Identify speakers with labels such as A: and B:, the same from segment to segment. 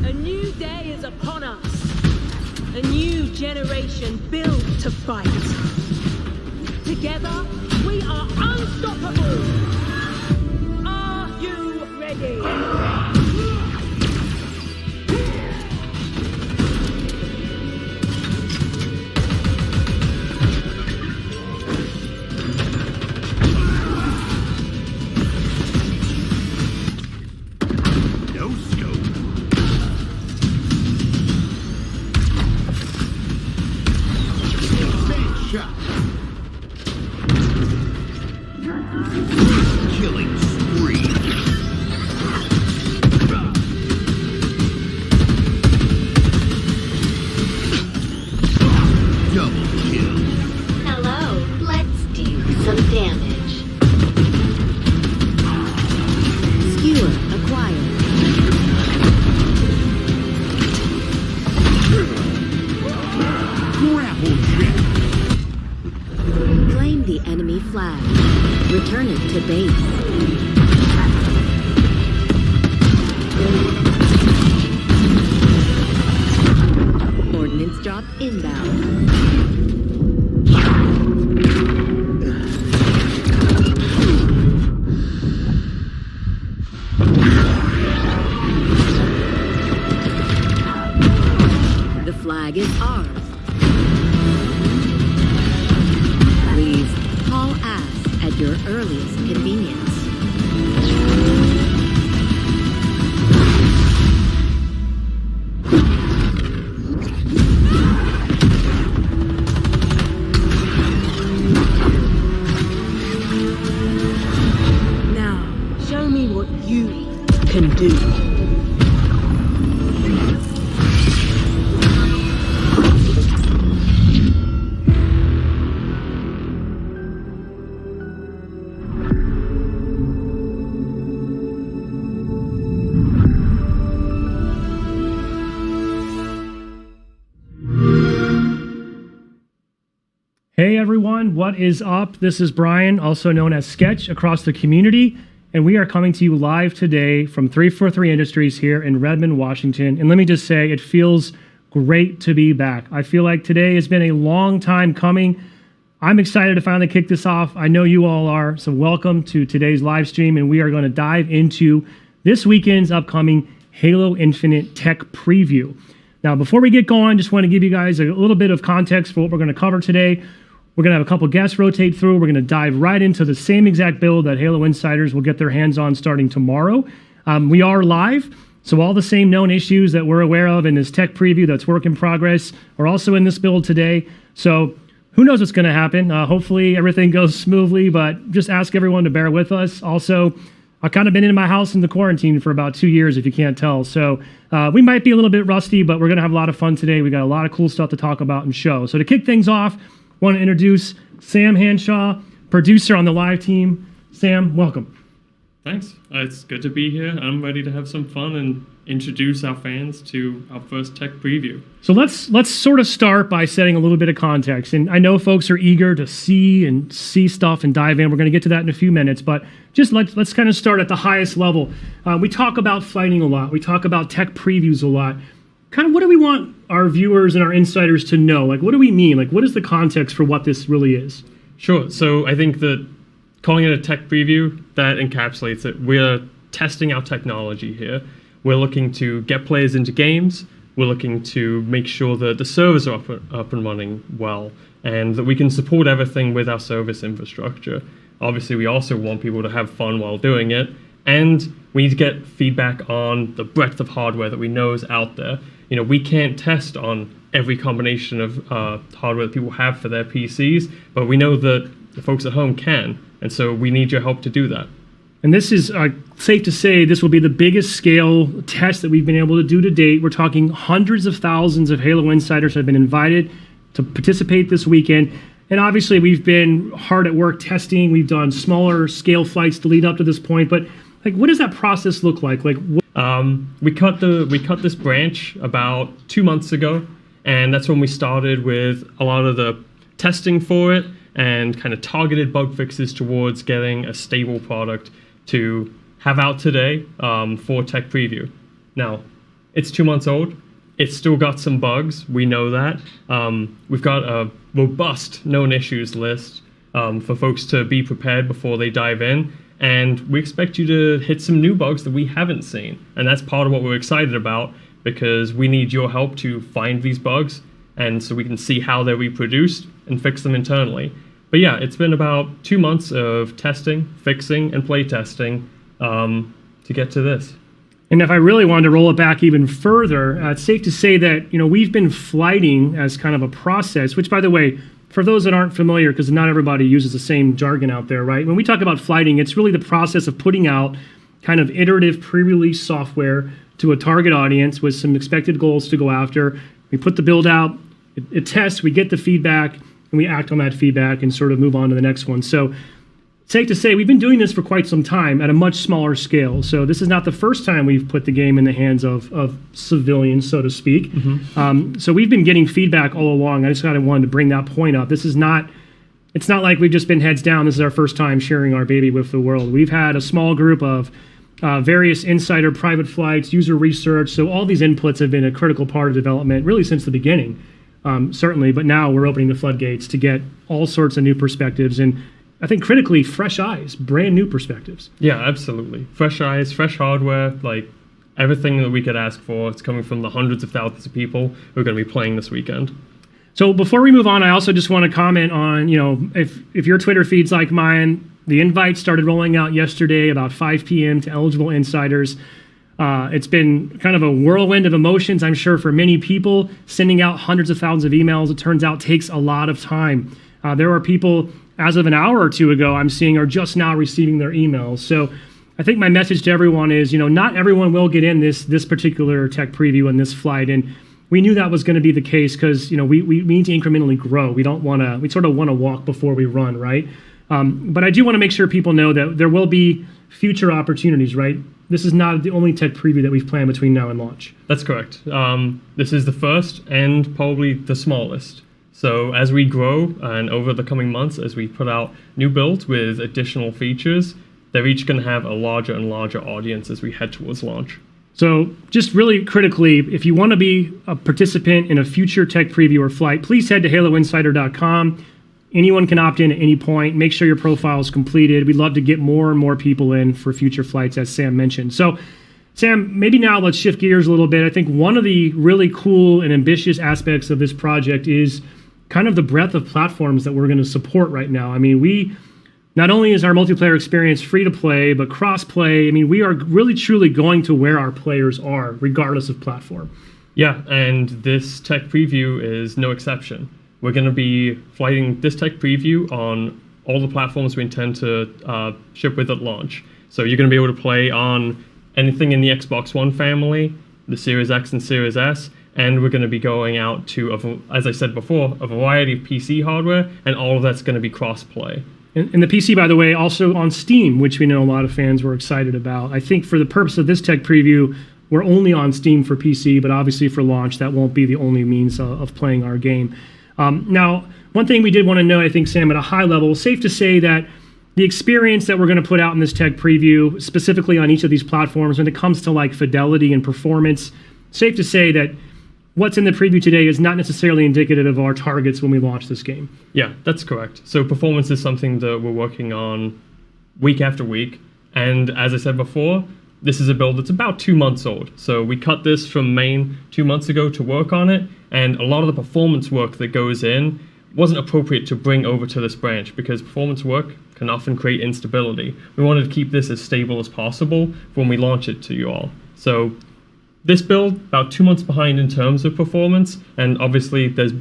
A: A new day is upon us. A new generation built to fight. Together, we are unstoppable. Are you ready?
B: Killing spree. Double kill.
C: Hello, let's do some damage. Skewer acquired.
B: Grapple check.
C: Claim the enemy flag. Return it to base. Ordnance drop inbound. The flag is ours. Please haul ass at your earliest convenience.
A: Now, show me what you can do.
D: Hey everyone, what is up? This is Brian, also known as Sketch across the community, and we are coming to you live today from 343 Industries here in Redmond, Washington. And let me just say, it feels great to be back. I feel like today has been a long time coming. I'm excited to finally kick this off. I know you all are, so welcome to today's live stream, and we are going to dive into this weekend's upcoming Halo Infinite tech preview. Now, before we get going, just want to give you guys a little bit of context for what we're going to cover today. We're going to have a couple guests rotate through. We're going to dive right into the same exact build that Halo Insiders will get their hands on starting tomorrow. We are live, so all the same known issues that we're aware of in this tech preview that's work in progress are also in this build today. So who knows what's going to happen. Hopefully everything goes smoothly, but just ask everyone to bear with us. Also, I've kind of been in my house in the quarantine for about 2 years, if you can't tell. So we might be a little bit rusty, but we're going to have a lot of fun today. We got a lot of cool stuff to talk about and show. So to kick things off, want to introduce Sam Hanshaw, producer on the live team. Sam, welcome.
E: Thanks. It's good to be here. I'm ready to have some fun and introduce our fans to our first tech preview.
D: So let's sort of start by setting a little bit of context. And I know folks are eager to see stuff and dive in. We're going to get to that in a few minutes, but just let's kind of start at the highest level. We talk about fighting a lot. We talk about tech previews a lot. Kind of what do we want our viewers and our insiders to know? Like, what do we mean? Like, what is the context for what this really is?
E: Sure. So I think that calling it a tech preview, that encapsulates it. We're testing our technology here. We're looking to get players into games. We're looking to make sure that the servers are up and running well, and that we can support everything with our service infrastructure. Obviously, we also want people to have fun while doing it, and we need to get feedback on the breadth of hardware that we know is out there. You know, we can't test on every combination of hardware that people have for their PCs, but we know that the folks at home can, and so we need your help to do that.
D: And this is safe to say this will be the biggest scale test that we've been able to do to date. We're talking hundreds of thousands of Halo Insiders have been invited to participate this weekend. And obviously we've been hard at work testing. We've done smaller scale flights to lead up to this point. But like, what does that process look like? Like,
E: we cut this branch about 2 months ago, and that's when we started with a lot of the testing for it and kind of targeted bug fixes towards getting a stable product to have out today for tech preview. Now, It's 2 months old. It's still got some bugs. We know that. We've got a robust known issues list for folks to be prepared before they dive in. And we expect you to hit some new bugs that we haven't seen. And that's part of what we're excited about, because we need your help to find these bugs, and so we can see how they're reproduced and fix them internally. But yeah, it's been about 2 months of testing, fixing, and play testing to get to this.
D: And if I really wanted to roll it back even further, it's safe to say that we've been flighting as kind of a process, which, by the way, for those that aren't familiar, because not everybody uses the same jargon out there, right? When we talk about flighting, it's really the process of putting out kind of iterative pre-release software to a target audience with some expected goals to go after. We put the build out, it tests, we get the feedback, and we act on that feedback and sort of move on to the next one. So safe to say, we've been doing this for quite some time at a much smaller scale. So this is not the first time we've put the game in the hands of civilians, so to speak. So we've been getting feedback all along. I just kind of wanted to bring that point up. It's not like we've just been heads down. This is our first time sharing our baby with the world. We've had a small group of various insider private flights, user research. So all these inputs have been a critical part of development really since the beginning, certainly. But now we're opening the floodgates to get all sorts of new perspectives, and I think critically, fresh eyes, brand new perspectives.
E: Yeah, absolutely. Fresh eyes, fresh hardware, like everything that we could ask for. It's coming from the hundreds of thousands of people who are going to be playing this weekend.
D: So before we move on, I also just want to comment on, if your Twitter feed's like mine, the invite started rolling out yesterday about 5 p.m. to eligible insiders. It's been kind of a whirlwind of emotions, I'm sure, for many people. Sending out hundreds of thousands of emails, it turns out, takes a lot of time. There are people, as of an hour or two ago, I'm seeing are just now receiving their emails. So I think my message to everyone is, not everyone will get in this particular tech preview and this flight. And we knew that was going to be the case because, we need to incrementally grow. We sort of want to walk before we run, right? But I do want to make sure people know that there will be future opportunities, right? This is not the only tech preview that we've planned between now and launch.
E: That's correct. This is the first and probably the smallest. So as we grow and over the coming months, as we put out new builds with additional features, they're each going to have a larger and larger audience as we head towards launch.
D: So just really critically, if you want to be a participant in a future tech preview or flight, please head to haloinsider.com. Anyone can opt in at any point. Make sure your profile is completed. We'd love to get more and more people in for future flights, as Sam mentioned. So Sam, maybe now let's shift gears a little bit. I think one of the really cool and ambitious aspects of this project is kind of the breadth of platforms that we're going to support right now. I mean, we not only is our multiplayer experience free to play, but cross-play. I mean, we are really truly going to where our players are, regardless of platform.
E: Yeah, and this tech preview is no exception. We're going to be flighting this tech preview on all the platforms we intend to ship with at launch. So you're going to be able to play on anything in the Xbox One family, the Series X and Series S, and we're going to be going out to, as I said before, a variety of PC hardware, and all of that's going to be cross-play.
D: And the PC, by the way, also on Steam, which we know a lot of fans were excited about. I think for the purpose of this tech preview, we're only on Steam for PC, but obviously for launch, that won't be the only means of playing our game. Now, one thing we did want to know, I think, Sam, at a high level, safe to say that the experience that we're going to put out in this tech preview, specifically on each of these platforms, when it comes to like fidelity and performance, safe to say that what's in the preview today is not necessarily indicative of our targets when we launch this game.
E: Yeah, that's correct. So performance is something that we're working on week after week. And as I said before, this is a build that's about 2 months old. So we cut this from main 2 months ago to work on it. And a lot of the performance work that goes in wasn't appropriate to bring over to this branch because performance work can often create instability. We wanted to keep this as stable as possible when we launch it to you all. So this build, about 2 months behind in terms of performance, and obviously there's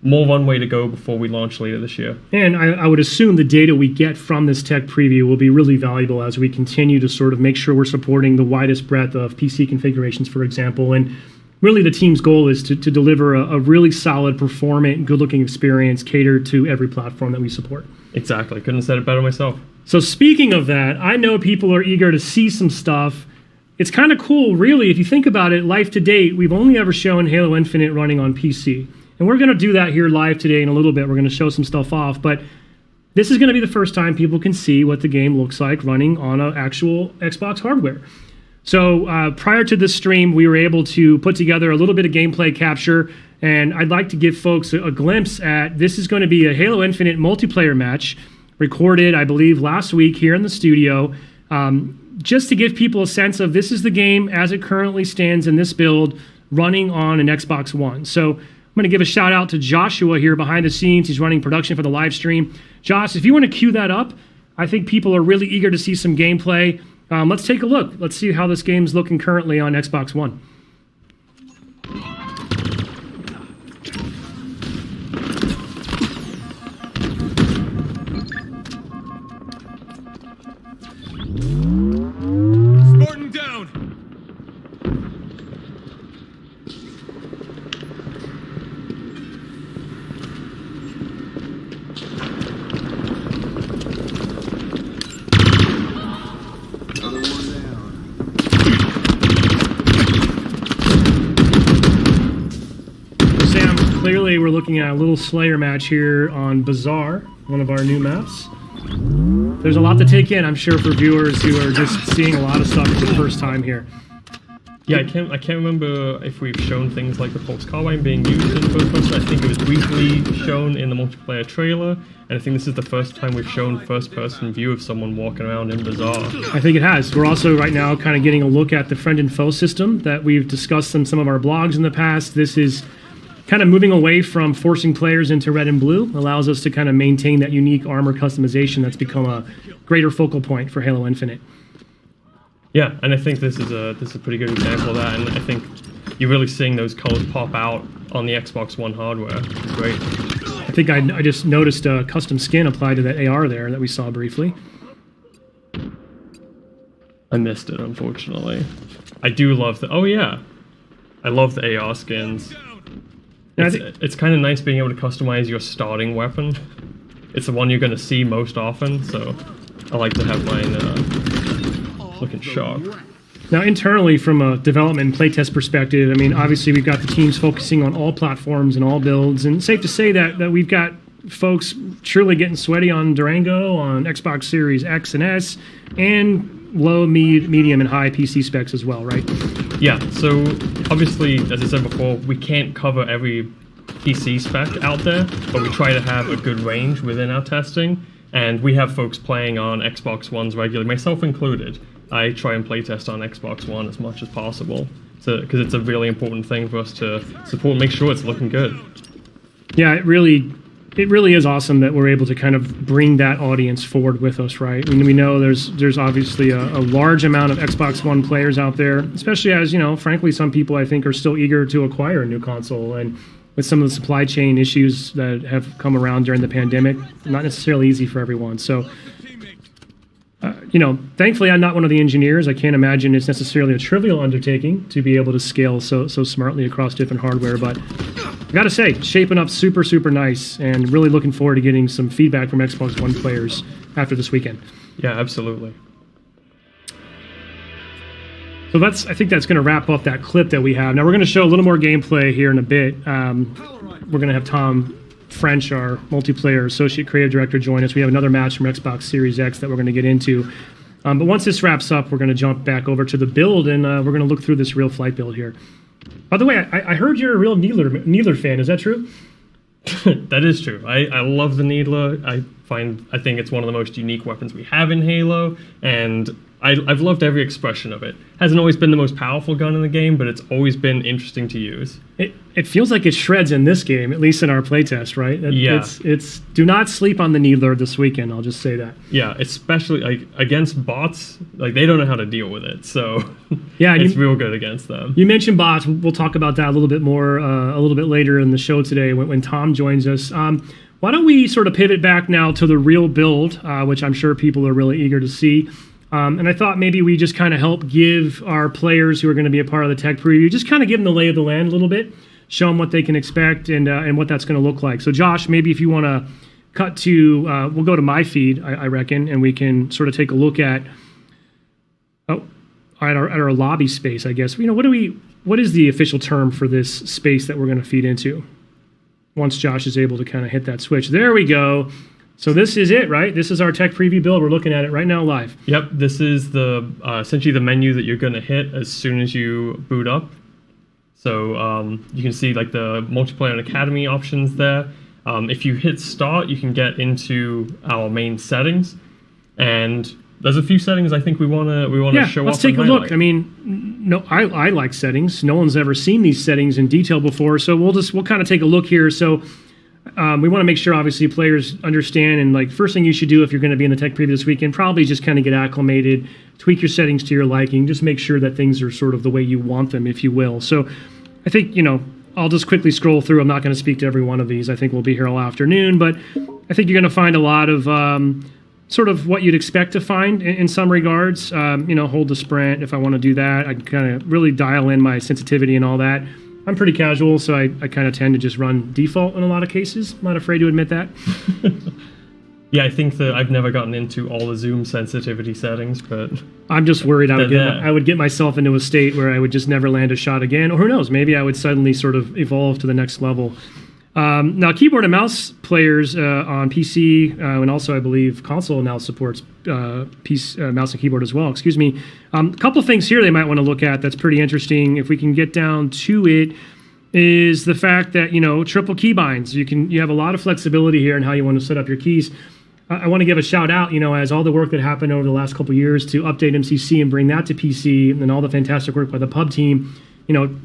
E: more runway to go before we launch later this year.
D: And I would assume the data we get from this tech preview will be really valuable as we continue to sort of make sure we're supporting the widest breadth of PC configurations, for example. And really the team's goal is to deliver a really solid, performant, good-looking experience catered to every platform that we support.
E: Exactly. Couldn't have said it better myself.
D: So speaking of that, I know people are eager to see some stuff. It's kind of cool, really, if you think about it, live to date, we've only ever shown Halo Infinite running on PC. And we're going to do that here live today in a little bit. We're going to show some stuff off. But this is going to be the first time people can see what the game looks like running on an actual Xbox hardware. So prior to this stream, we were able to put together a little bit of gameplay capture, and I'd like to give folks a glimpse at, this is going to be a Halo Infinite multiplayer match recorded, I believe, last week here in the studio, just to give people a sense of this is the game as it currently stands in this build running on an Xbox One. So I'm going to give a shout out to Joshua here behind the scenes. He's running production for the live stream. Josh, if you want to cue that up, I think people are really eager to see some gameplay. Let's take a look. Let's see how this game's looking currently on Xbox One.
F: Spartan down!
D: Sam, clearly we're looking at a little Slayer match here on Bazaar, one of our new maps. There's a lot to take in, I'm sure, for viewers who are just seeing a lot of stuff for the first time here.
E: Yeah, I can't remember if we've shown things like the Pulse Carbine being used in first person. I think it was briefly shown in the multiplayer trailer, and I think this is the first time we've shown first person view of someone walking around in Bazaar.
D: I think it has. We're also right now kind of getting a look at the friend and foe system that we've discussed in some of our blogs in the past. This is kind of moving away from forcing players into red and blue, allows us to kind of maintain that unique armor customization that's become a greater focal point for Halo Infinite.
E: Yeah, and I think this is a pretty good example of that, and I think you're really seeing those colors pop out on the Xbox One hardware. It's great.
D: I think I just noticed a custom skin applied to that AR there that we saw briefly.
E: I missed it, unfortunately. I do love the... Oh, yeah. I love the AR skins. It's kind of nice being able to customize your starting weapon. It's the one you're going to see most often, so I like to have mine looking sharp.
D: Now, internally, from a development and playtest perspective, I mean, obviously we've got the teams focusing on all platforms and all builds, and it's safe to say that we've got folks truly getting sweaty on Durango, on Xbox Series X and S, and low, medium, and high PC specs as well, right?
E: Yeah, so obviously, as I said before, we can't cover every PC spec out there, but we try to have a good range within our testing, and we have folks playing on Xbox Ones regularly, myself included. I try and playtest on Xbox One as much as possible, because it's a really important thing for us to support and make sure it's looking good.
D: Yeah, it really is awesome that we're able to kind of bring that audience forward with us, right? I mean, we know there's obviously a large amount of Xbox One players out there, especially as, you know, frankly, some people I think are still eager to acquire a new console, and with some of the supply chain issues that have come around during the pandemic, not necessarily easy for everyone. So, you know, thankfully I'm not one of the engineers. I can't imagine it's necessarily a trivial undertaking to be able to scale so smartly across different hardware, but I gotta say, shaping up super, super nice, and really looking forward to getting some feedback from Xbox One players after this weekend.
E: Yeah, absolutely.
D: So I think that's going to wrap up that clip that we have. Now we're going to show a little more gameplay here in a bit. We're going to have Tom French, our multiplayer associate creative director, join us. We have another match from Xbox Series X that we're going to get into. But once this wraps up, we're going to jump back over to the build, and we're going to look through this real flight build here. By the way, I heard you're a real Needler fan. Is that true?
E: That is true. I love the Needler. I think it's one of the most unique weapons we have in Halo, and I've loved every expression of it. Hasn't always been the most powerful gun in the game, but it's always been interesting to use.
D: It feels like it shreds in this game, at least in our playtest, right?
E: Yeah.
D: It's do not sleep on the Needler this weekend. I'll just say that.
E: Yeah, especially like against bots, like they don't know how to deal with it. So
D: yeah,
E: it's real good against them.
D: You mentioned bots. We'll talk about that a little bit more a little bit later in the show today when Tom joins us. Why don't we sort of pivot back now to the real build, which I'm sure people are really eager to see. And I thought maybe we just kind of help give our players who are going to be a part of the tech preview, just kind of give them the lay of the land a little bit, show them what they can expect and what that's going to look like. So Josh, maybe if you want to cut to, we'll go to my feed, I reckon, and we can sort of take a look at our lobby space, I guess. You know, what is the official term for this space that we're going to feed into? Once Josh is able to kind of hit that switch. There we go. So this is it, right? This is our tech preview build. We're looking at it right now live.
E: Yep, this is the essentially the menu that you're going to hit as soon as you boot up. So you can see like the multiplayer and academy options there. If you hit start, you can get into our main settings, and there's a few settings I think we want to show off.
D: Let's take a
E: and
D: look.
E: highlight.
D: I mean, no, I like settings. No one's ever seen these settings in detail before, so we'll kind of take a look here. So we want to make sure, obviously, players understand. And like, first thing you should do if you're going to be in the tech preview this weekend, probably just kind of get acclimated, tweak your settings to your liking, just make sure that things are sort of the way you want them, if you will. So I think, I'll just quickly scroll through. I'm not going to speak to every one of these. I think we'll be here all afternoon, but I think you're going to find a lot of sort of what you'd expect to find in some regards. Hold the sprint if I want to do that. I can kind of really dial in my sensitivity and all that. I'm pretty casual, so I kind of tend to just run default in a lot of cases. I'm not afraid to admit that.
E: Yeah, I think that I've never gotten into all the zoom sensitivity settings, but
D: I'm just worried I would get myself into a state where I would just never land a shot again, or who knows, maybe I would suddenly sort of evolve to the next level. Now, keyboard and mouse players on PC, and also I believe console now supports mouse and keyboard as well. Excuse me. A couple things here they might want to look at that's pretty interesting. If we can get down to it, is the fact that triple keybinds. You have a lot of flexibility here in how you want to set up your keys. I want to give a shout out, as all the work that happened over the last couple of years to update MCC and bring that to PC, and all the fantastic work by the pub team.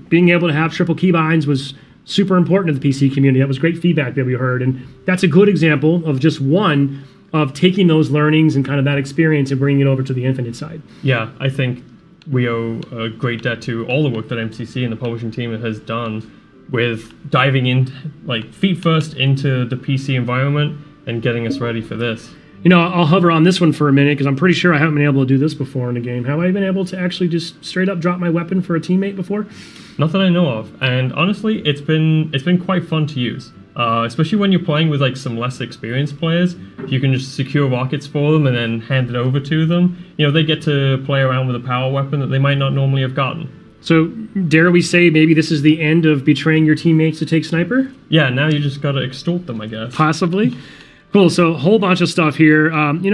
D: Being able to have triple keybinds was super important to the PC community. That was great feedback that we heard, and that's a good example of just one of taking those learnings and kind of that experience and bringing it over to the Infinite side.
E: yeah, I think we owe a great debt to all the work that MCC and the publishing team has done with diving in, like, feet first into the PC environment and getting us ready for this.
D: I'll hover on this one for a minute because I'm pretty sure I haven't been able to do this before in a game. Have I been able to actually just straight up drop my weapon for a teammate before?
E: Not that I know of, and honestly, it's been quite fun to use, especially when you're playing with like some less experienced players. You can just secure rockets for them and then hand it over to them. They get to play around with a power weapon that they might not normally have gotten.
D: So, dare we say maybe this is the end of betraying your teammates to take sniper?
E: Yeah, now you just gotta extort them, I guess.
D: Possibly. Cool. So, a whole bunch of stuff here.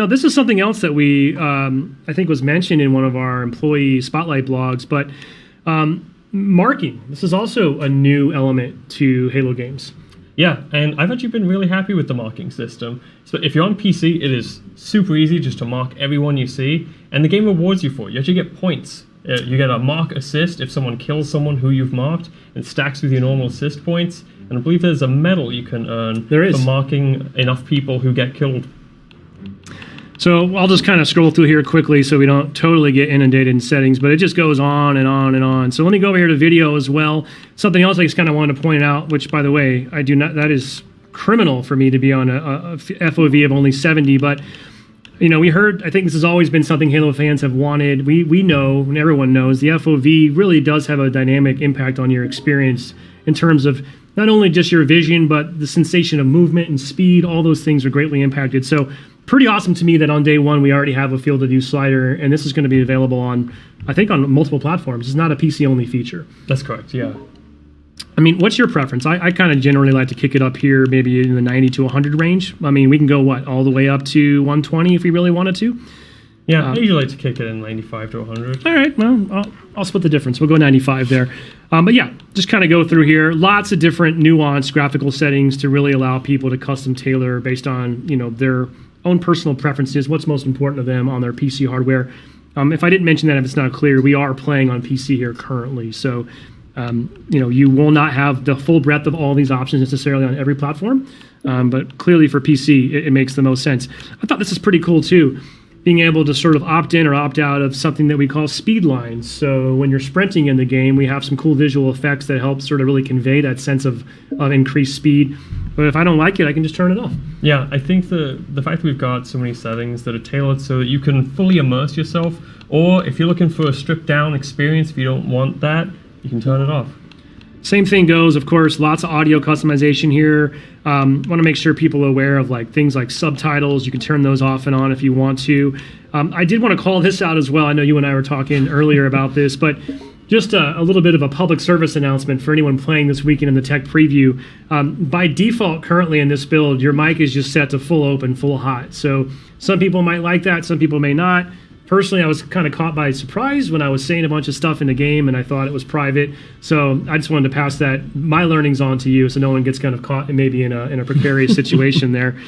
D: This is something else that we, I think, was mentioned in one of our employee spotlight blogs, but marking. This is also a new element to Halo games.
E: Yeah, and I've actually been really happy with the marking system. So if you're on PC, it is super easy just to mark everyone you see, and the game rewards you for it. You actually get points. You get a mark assist if someone kills someone who you've marked, and stacks with your normal assist points. And I believe there's a medal you can earn for marking enough people who get killed.
D: So I'll just kind of scroll through here quickly so we don't totally get inundated in settings, but it just goes on and on and on. So let me go over here to video as well. Something else I just kind of wanted to point out, which, by the way, that is criminal for me to be on a FOV of only 70, but we heard, I think this has always been something Halo fans have wanted. We know, and everyone knows, the FOV really does have a dynamic impact on your experience in terms of not only just your vision, but the sensation of movement and speed. All those things are greatly impacted. So pretty awesome to me that on day one we already have a field of view slider, and this is going to be available on multiple platforms. It's not a PC-only feature.
E: That's correct, yeah.
D: I mean, what's your preference? I kind of generally like to kick it up here, maybe in the 90 to 100 range. I mean, we can go, all the way up to 120 if we really wanted to?
E: Yeah, I usually like to kick it in 95 to 100.
D: All right, well, I'll split the difference. We'll go 95 there. But yeah, just kind of go through here. Lots of different nuanced graphical settings to really allow people to custom tailor based on, their own personal preferences, what's most important to them on their PC hardware. If I didn't mention that, if it's not clear, we are playing on PC here currently. So, you will not have the full breadth of all these options necessarily on every platform. But clearly for PC, it makes the most sense. I thought this is pretty cool too, being able to sort of opt in or opt out of something that we call speed lines. So when you're sprinting in the game, we have some cool visual effects that help sort of really convey that sense of increased speed. But if I don't like it, I can just turn it off.
E: Yeah, I think the fact that we've got so many settings that are tailored so that you can fully immerse yourself, or if you're looking for a stripped down experience, if you don't want that, you can turn it off.
D: Same thing goes, of course, lots of audio customization here. Want to make sure people are aware of things like subtitles. You can turn those off and on if you want to. I did want to call this out as well. I know you and I were talking earlier about this, but just a little bit of a public service announcement for anyone playing this weekend in the tech preview. By default, currently in this build, your mic is just set to full open, full hot. So some people might like that, some people may not. Personally, I was kind of caught by surprise when I was saying a bunch of stuff in the game and I thought it was private. So I just wanted to pass my learnings on to you so no one gets kind of caught maybe in a precarious situation there.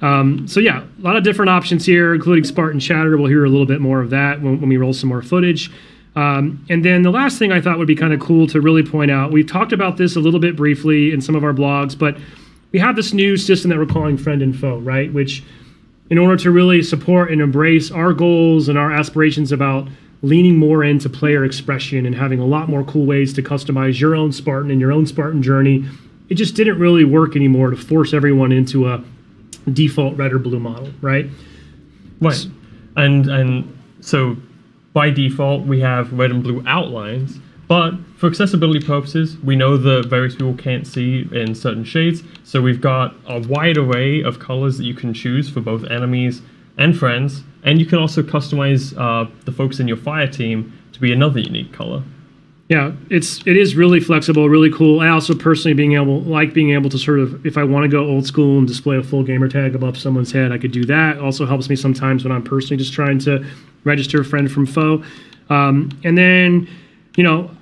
D: So yeah, a lot of different options here, including Spartan Chatter. We'll hear a little bit more of that when we roll some more footage. And then the last thing I thought would be kind of cool to really point out, we've talked about this a little bit briefly in some of our blogs, but we have this new system that we're calling Friend and Foe, right? Which, in order to really support and embrace our goals and our aspirations about leaning more into player expression and having a lot more cool ways to customize your own Spartan and your own Spartan journey, it just didn't really work anymore to force everyone into a default red or blue model, right?
E: Right. And so by default, we have red and blue outlines, but for accessibility purposes, we know that various people can't see in certain shades, so we've got a wide array of colors that you can choose for both enemies and friends, and you can also customize the folks in your fire team to be another unique color.
D: Yeah, it is really flexible, really cool. I also personally being able to sort of, if I want to go old school and display a full gamer tag above someone's head, I could do that. It also helps me sometimes when I'm personally just trying to register a friend from foe. And then,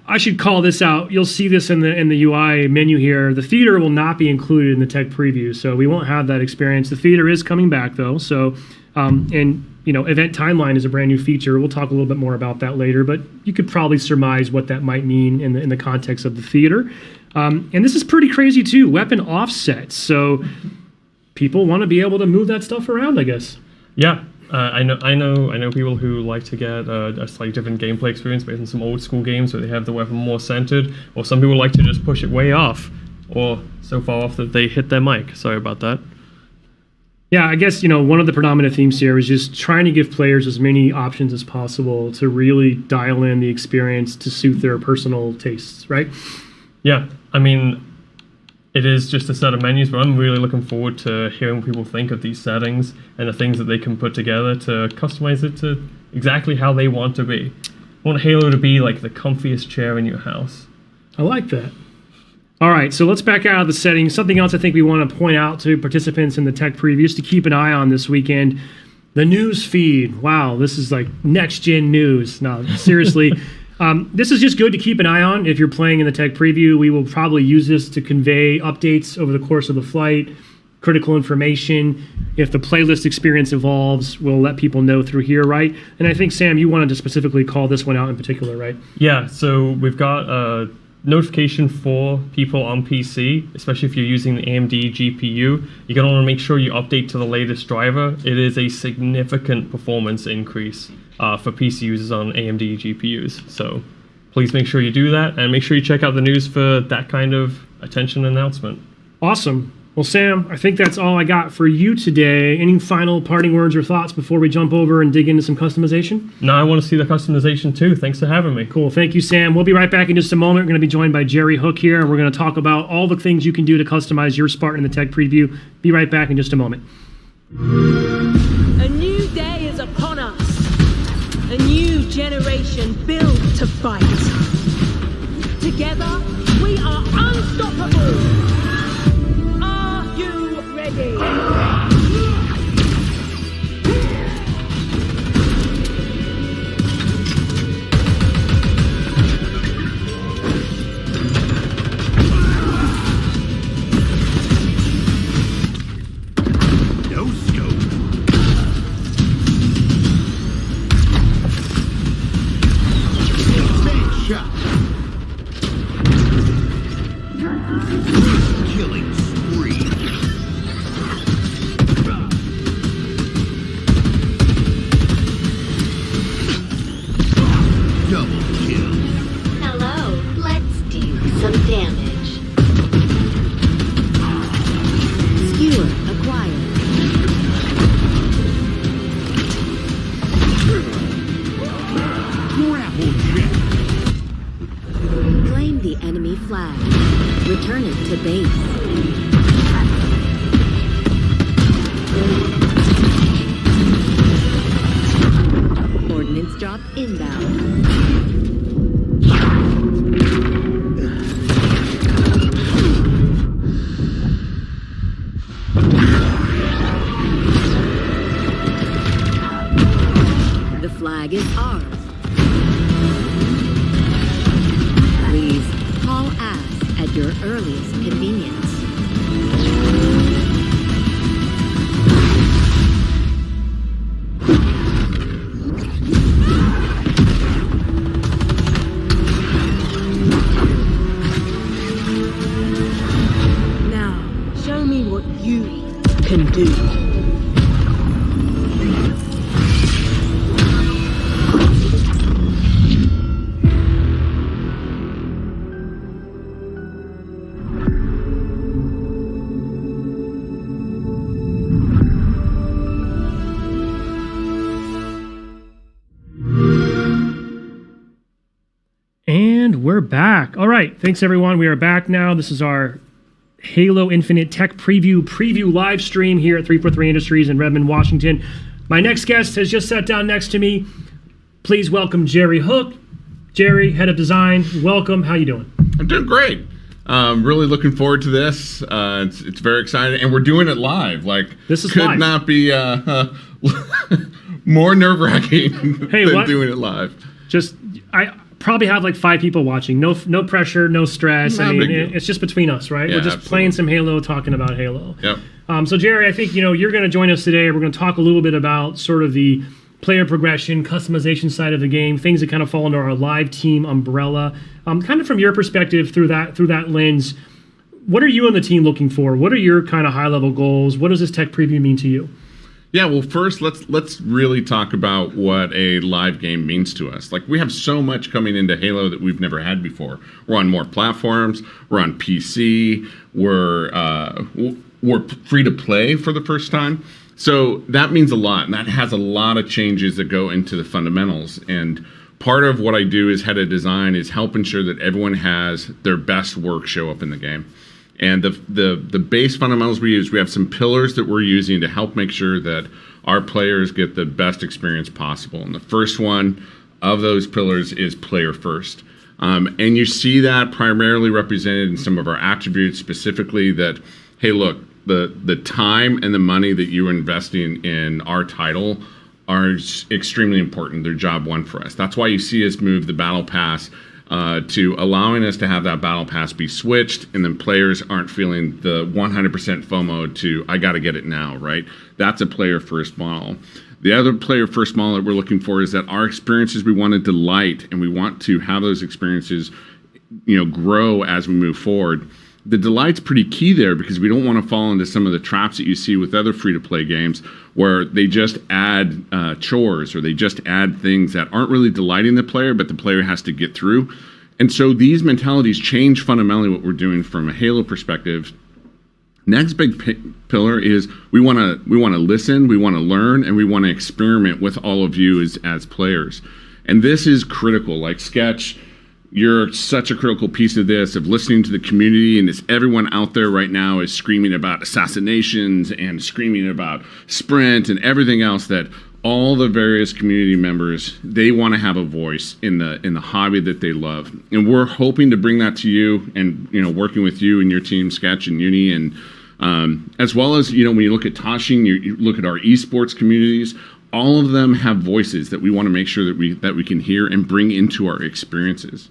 D: I should call this out. You'll see this in the UI menu here. The theater will not be included in the tech preview, so we won't have that experience. The theater is coming back though, so event timeline is a brand new feature. We'll talk a little bit more about that later, but you could probably surmise what that might mean in the context of the theater. And this is pretty crazy too. Weapon offsets, so people want to be able to move that stuff around, I guess.
E: Yeah. I know people who like to get a slightly different gameplay experience based on some old school games where they have the weapon more centered, or some people like to just push it way off, or so far off that they hit their mic. Sorry about that.
D: Yeah, I guess, one of the predominant themes here is just trying to give players as many options as possible to really dial in the experience to suit their personal tastes, right?
E: Yeah, I mean, it is just a set of menus, but I'm really looking forward to hearing what people think of these settings and the things that they can put together to customize it to exactly how they want to be. I want Halo to be like the comfiest chair in your house.
D: I like that. All right, so let's back out of the settings. Something else I think we want to point out to participants in the tech previews to keep an eye on this weekend, the news feed. Wow, this is like next-gen news. No, seriously. This is just good to keep an eye on if you're playing in the tech preview. We will probably use this to convey updates over the course of the flight, critical information. If the playlist experience evolves, we'll let people know through here, right? And I think, Sam, you wanted to specifically call this one out in particular, right?
E: Yeah, so we've got a notification for people on PC, especially if you're using the AMD GPU. You're going to want to make sure you update to the latest driver. It is a significant performance increase for PC users on AMD GPUs. So please make sure you do that, and make sure you check out the news for that kind of attention announcement.
D: Awesome. Well, Sam, I think that's all I got for you today. Any final parting words or thoughts before we jump over and dig into some customization?
E: No, I want to see the customization too. Thanks for having me.
D: Cool. Thank you, Sam. We'll be right back in just a moment. We're going to be joined by Jerry Hook here. We're going to talk about all the things you can do to customize your Spartan in the tech preview. Be right back in just a moment.
A: A new day is upon us. A new generation built to fight. Together, we are unstoppable. Are you ready?
B: No scope. Big shot. Killing spree. Double kill.
C: Hello, let's do some damage. Skewer acquired.
B: Grapple check.
C: Claim the enemy flag. Return it to base. Ordnance drop inbound. earliest convenience.
A: Now, show me what you can do.
D: And we're back. All right. Thanks, everyone. We are back now. This is our Halo Infinite Tech Preview live stream here at 343 Industries in Redmond, Washington. My next guest has just sat down next to me. Please welcome Jerry Hook. Jerry, Head of Design. Welcome. How you doing?
F: I'm doing great. Really looking forward to this. It's very exciting, and we're doing it live. Like,
D: This is
F: could
D: live.
F: not be more nerve-wracking
D: Hey,
F: than
D: what?
F: doing it live.
D: I probably have like 5 people watching. No pressure, no stress.
F: Not
D: I
F: a
D: mean,
F: big deal.
D: it's just between us, right?
F: Yeah,
D: We're just playing some Halo, talking about Halo.
F: Yep.
D: So Jerry, I think you're going to join us today. We're going to talk a little bit about sort of the player progression, customization side of the game, things that kind of fall under our live team umbrella. Kind of from your perspective through that lens, what are you and the team looking for? What are your kind of high level goals? What does this tech preview mean to you?
F: Yeah, well, first, let's really talk about what a live game means to us. Like, we have so much coming into Halo that we've never had before. We're on more platforms. We're on PC. We're free to play for the first time. So that means a lot, and that has a lot of changes that go into the fundamentals. And part of what I do as head of design is help ensure that everyone has their best work show up in the game. And the base fundamentals we use, we have some pillars that we're using to help make sure that our players get the best experience possible. And the first one of those pillars is player first. And you see that primarily represented in some of our attributes, specifically that, hey, look, the time and the money that you're investing in our title are extremely important. They're job one for us. That's why you see us move the battle pass to allowing us to have that battle pass be switched, and then players aren't feeling the 100% FOMO to, I got to get it now, right? That's a player first model. The other player first model that we're looking for is that our experiences, we want to delight, and we want to have those experiences, grow as we move forward. The delight's pretty key there, because we don't want to fall into some of the traps that you see with other free-to-play games where they just add chores, or they just add things that aren't really delighting the player, but the player has to get through. And so these mentalities change fundamentally what we're doing from a Halo perspective. Next big pillar is we want to listen, we want to learn, and we want to experiment with all of you as players. And this is critical. Like, Sketch, you're such a critical piece of this, of listening to the community, and everyone out there right now is screaming about assassinations and screaming about Sprint and everything else, that all the various community members, they want to have a voice in the hobby that they love. And we're hoping to bring that to you, and working with you and your team, Sketch and Uni, and as well as when you look at Toshing, you look at our esports communities. All of them have voices that we want to make sure that we can hear and bring into our experiences.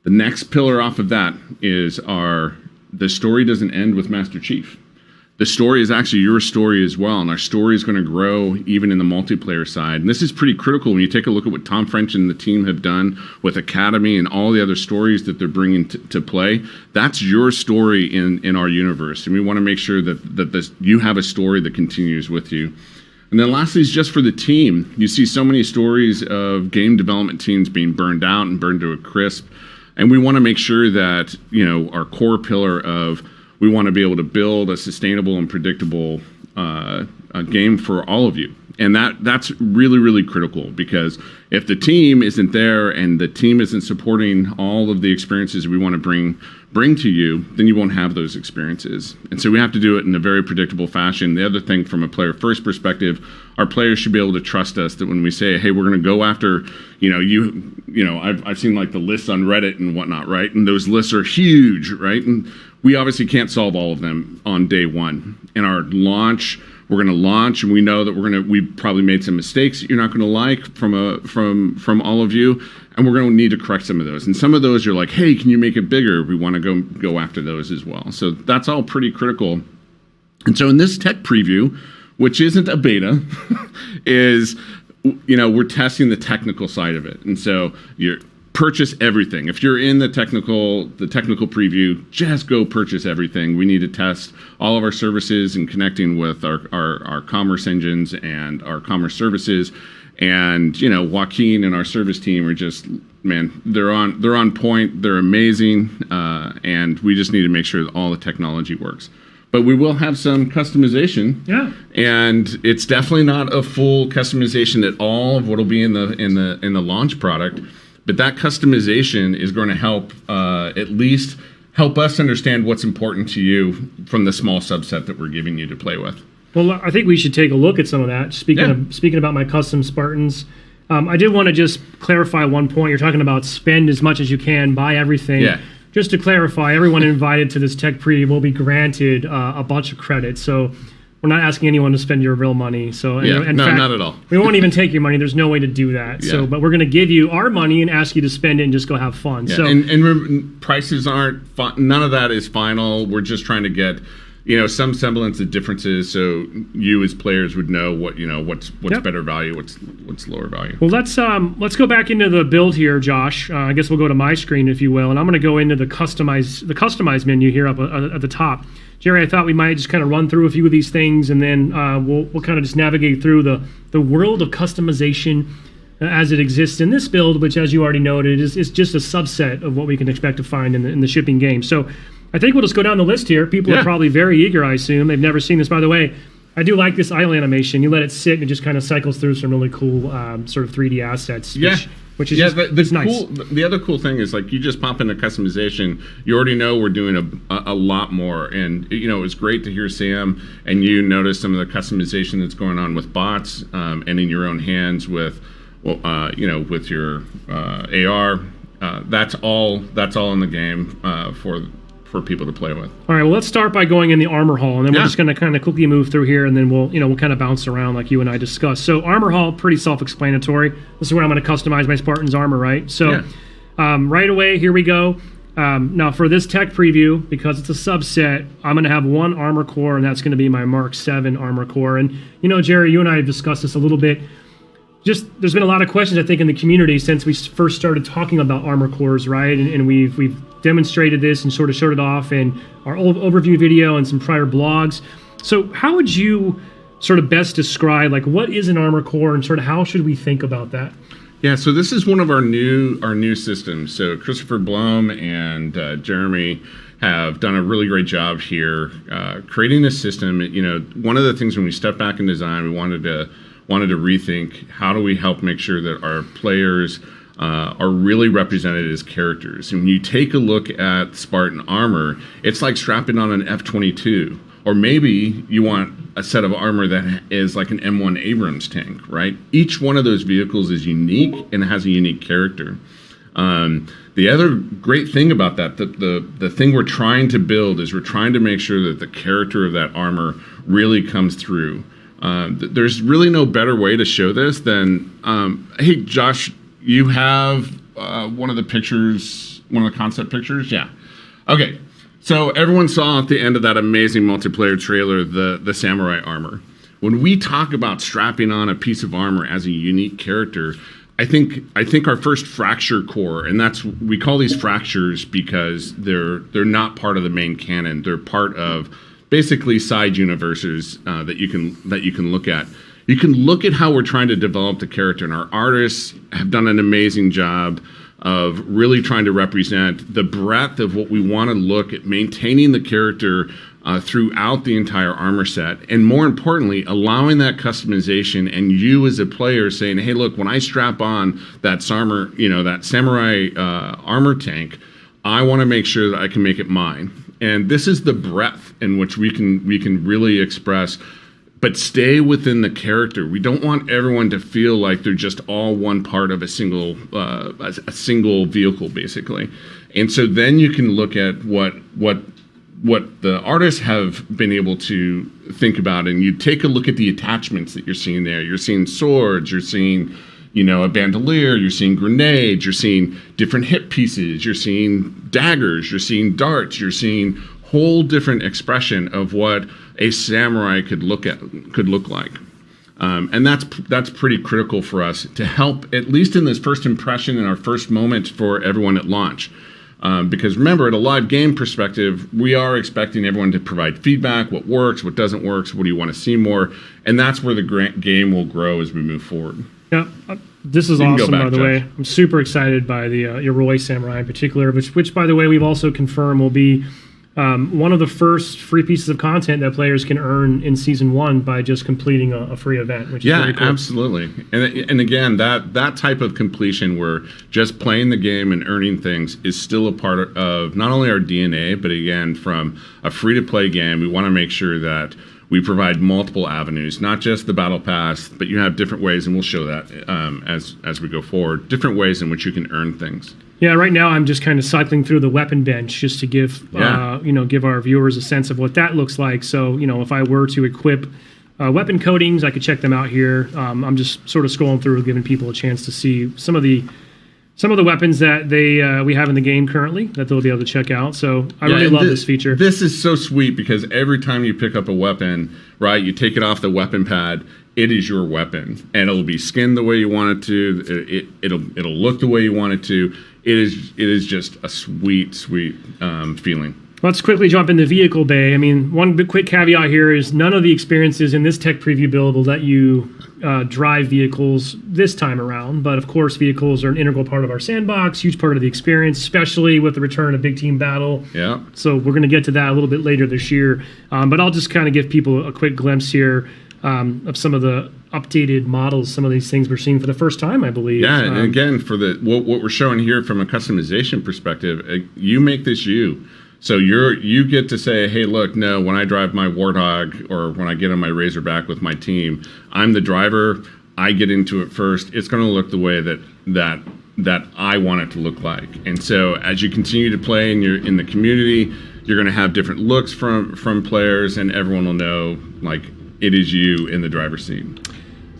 F: The next pillar off of that is the story doesn't end with Master Chief. The story is actually your story as well, and our story is going to grow even in the multiplayer side. And this is pretty critical when you take a look at what Tom French and the team have done with Academy and all the other stories that they're bringing to play. That's your story in our universe, and we want to make sure that you have a story that continues with you. And then lastly is just for the team. You see so many stories of game development teams being burned out and burned to a crisp. And we want to make sure that, our core pillar of, we want to be able to build a sustainable and predictable game for all of you. And that's really, really critical, because if the team isn't there and the team isn't supporting all of the experiences we want to bring to you, then you won't have those experiences. And so we have to do it in a very predictable fashion. The other thing, from a player first perspective, our players should be able to trust us, that when we say, hey, we're going to go after, I've seen like the lists on Reddit and whatnot, right? And those lists are huge, right? And we obviously can't solve all of them on day one. In our launch, We're going to launch, and we know that we probably made some mistakes that you're not going to like from all of you, and we're going to need to correct some of those. And some of those you're like, hey, can you make it bigger? We want to go after those as well. So that's all pretty critical. And so in this tech preview, which isn't a beta, is, we're testing the technical side of it. And so you're purchase everything. If you're in the technical preview, just go purchase everything. We need to test all of our services and connecting with our commerce engines and our commerce services. And Joaquin and our service team are just, man, they're on point. They're amazing, and we just need to make sure that all the technology works. But we will have some customization. Yeah. And it's definitely not a full customization at all of what'll be in the launch product. But that customization is going to help at least help us understand what's important to you from the small subset that we're giving you to play with.
D: Well, I think we should take a look at some of that. Speaking about my custom Spartans, I did want to just clarify one point. You're talking about spend as much as you can, buy everything. Yeah. Just to clarify, everyone invited to this tech preview will be granted a bunch of credits. So we're not asking anyone to spend your real money. So in fact,
F: not at all.
D: We won't even take your money. There's no way to do that. Yeah. So, but we're going to give you our money and ask you to spend it and just go have fun.
F: Yeah.
D: So
F: and prices aren't none of that is final. We're just trying to get some semblance of differences, so you as players would know what's better value, what's lower value.
D: Well, let's go back into the build here, Josh. I guess we'll go to my screen, if you will, and I'm going to go into the customize menu here up at the top. Jerry, I thought we might just kind of run through a few of these things, and then we'll kind of just navigate through the world of customization as it exists in this build, which, as you already noted, is just a subset of what we can expect to find in the shipping game. So I think we'll just go down the list here. People are probably very eager, I assume. They've never seen this. By the way, I do like this idle animation. You let it sit, and it just kind of cycles through some really cool sort of 3D assets. Which is nice.
F: The other cool thing is, like, you just pop into customization. You already know we're doing a lot more. And, it was great to hear Sam and you notice some of the customization that's going on with bots and in your own hands with, with your AR. That's all in the game for people to play with.
D: All right, well, let's start by going in the armor hall, and then we're just going to kind of quickly move through here, and then we'll kind of bounce around like you and I discussed. So armor hall, pretty self-explanatory. This is where I'm going to customize my Spartan's armor, right? So right away, here we go. Now for this tech preview, because it's a subset, I'm going to have one armor core, and that's going to be my Mark 7 armor core. And Jerry, you and I have discussed this a little bit. There's been a lot of questions, I think, in the community since we first started talking about armor cores, right? And we've demonstrated this and sort of showed it off in our old overview video and some prior blogs. So how would you sort of best describe, like, what is an armor core and sort of how should we think about that?
F: Yeah, so this is one of our new systems. So Christopher Blum and Jeremy have done a really great job here creating this system. One of the things when we stepped back in design, we wanted to rethink how do we help make sure that our players are really represented as characters. And when you take a look at Spartan armor, it's like strapping on an F-22. Or maybe you want a set of armor that is like an M1 Abrams tank, right? Each one of those vehicles is unique and has a unique character. The other great thing about that, the thing we're trying to build is we're trying to make sure that the character of that armor really comes through. There's really no better way to show this than, hey, Josh, you have one of the concept pictures? Yeah. Okay. So everyone saw at the end of that amazing multiplayer trailer the samurai armor. When we talk about strapping on a piece of armor as a unique character, I think our first fracture core, and we call these fractures because they're not part of the main canon. They're part of basically side universes that you can look at. You can look at how we're trying to develop the character, and our artists have done an amazing job of really trying to represent the breadth of what we want to look at, maintaining the character throughout the entire armor set, and more importantly, allowing that customization and you as a player saying, hey, look, when I strap on that samurai armor tank, I want to make sure that I can make it mine. And this is the breadth in which we can really express, but stay within the character. We don't want everyone to feel like they're just all one part of a single vehicle, basically. And so then you can look at what what the artists have been able to think about, and you take a look at the attachments that you're seeing there. You're seeing swords, you're seeing, a bandolier, you're seeing grenades, you're seeing different hip pieces, you're seeing daggers, you're seeing darts, you're seeing whole different expression of what a samurai could look like. And that's pretty critical for us to help, at least in this first impression and our first moment for everyone at launch. Because remember, at a live game perspective, we are expecting everyone to provide feedback, what works, what doesn't work, what do you want to see more, and that's where the game will grow as we move forward.
D: Yeah, this is awesome, by the way. I'm super excited by the Yoroi Samurai in particular, which, by the way, we've also confirmed will be one of the first free pieces of content that players can earn in Season 1 by just completing a free event, which is really cool.
F: Absolutely. And again, that type of completion where just playing the game and earning things is still a part of not only our DNA, but again, from a free-to-play game, we want to make sure that we provide multiple avenues, not just the Battle Pass, but you have different ways, and we'll show that as we go forward, different ways in which you can earn things.
D: Yeah, right now I'm just kind of cycling through the weapon bench just to give give our viewers a sense of what that looks like. So, if I were to equip weapon coatings, I could check them out here. I'm just sort of scrolling through, giving people a chance to see some of the weapons that we have in the game currently that they'll be able to check out. So I really love this feature.
F: This is so sweet because every time you pick up a weapon, right, you take it off the weapon pad, it is your weapon, and it'll be skinned the way you want it to. It'll look the way you want it to. It is just a sweet feeling.
D: Let's quickly jump in the vehicle bay. I mean, one quick caveat here is none of the experiences in this tech preview build will let you drive vehicles this time around. But of course, vehicles are an integral part of our sandbox, huge part of the experience, especially with the return of Big Team Battle.
F: Yeah.
D: So we're going to get to that a little bit later this year. But I'll just kind of give people a quick glimpse here of some of the updated models, some of these things we're seeing for the first time, I believe.
F: Yeah, and again, for what we're showing here from a customization perspective, you make this you. So you get to say, hey, look, no, when I drive my Warthog or when I get on my Razorback with my team, I'm the driver. I get into it first. It's going to look the way that I want it to look like. And so as you continue to play and you're in the community, you're going to have different looks from players, and everyone will know like it is you in the driver's seat.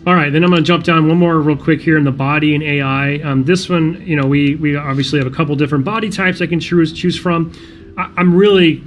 D: All right, then I'm going to jump down one more real quick here in the body and AI. This one, we obviously have a couple different body types I can choose from. I really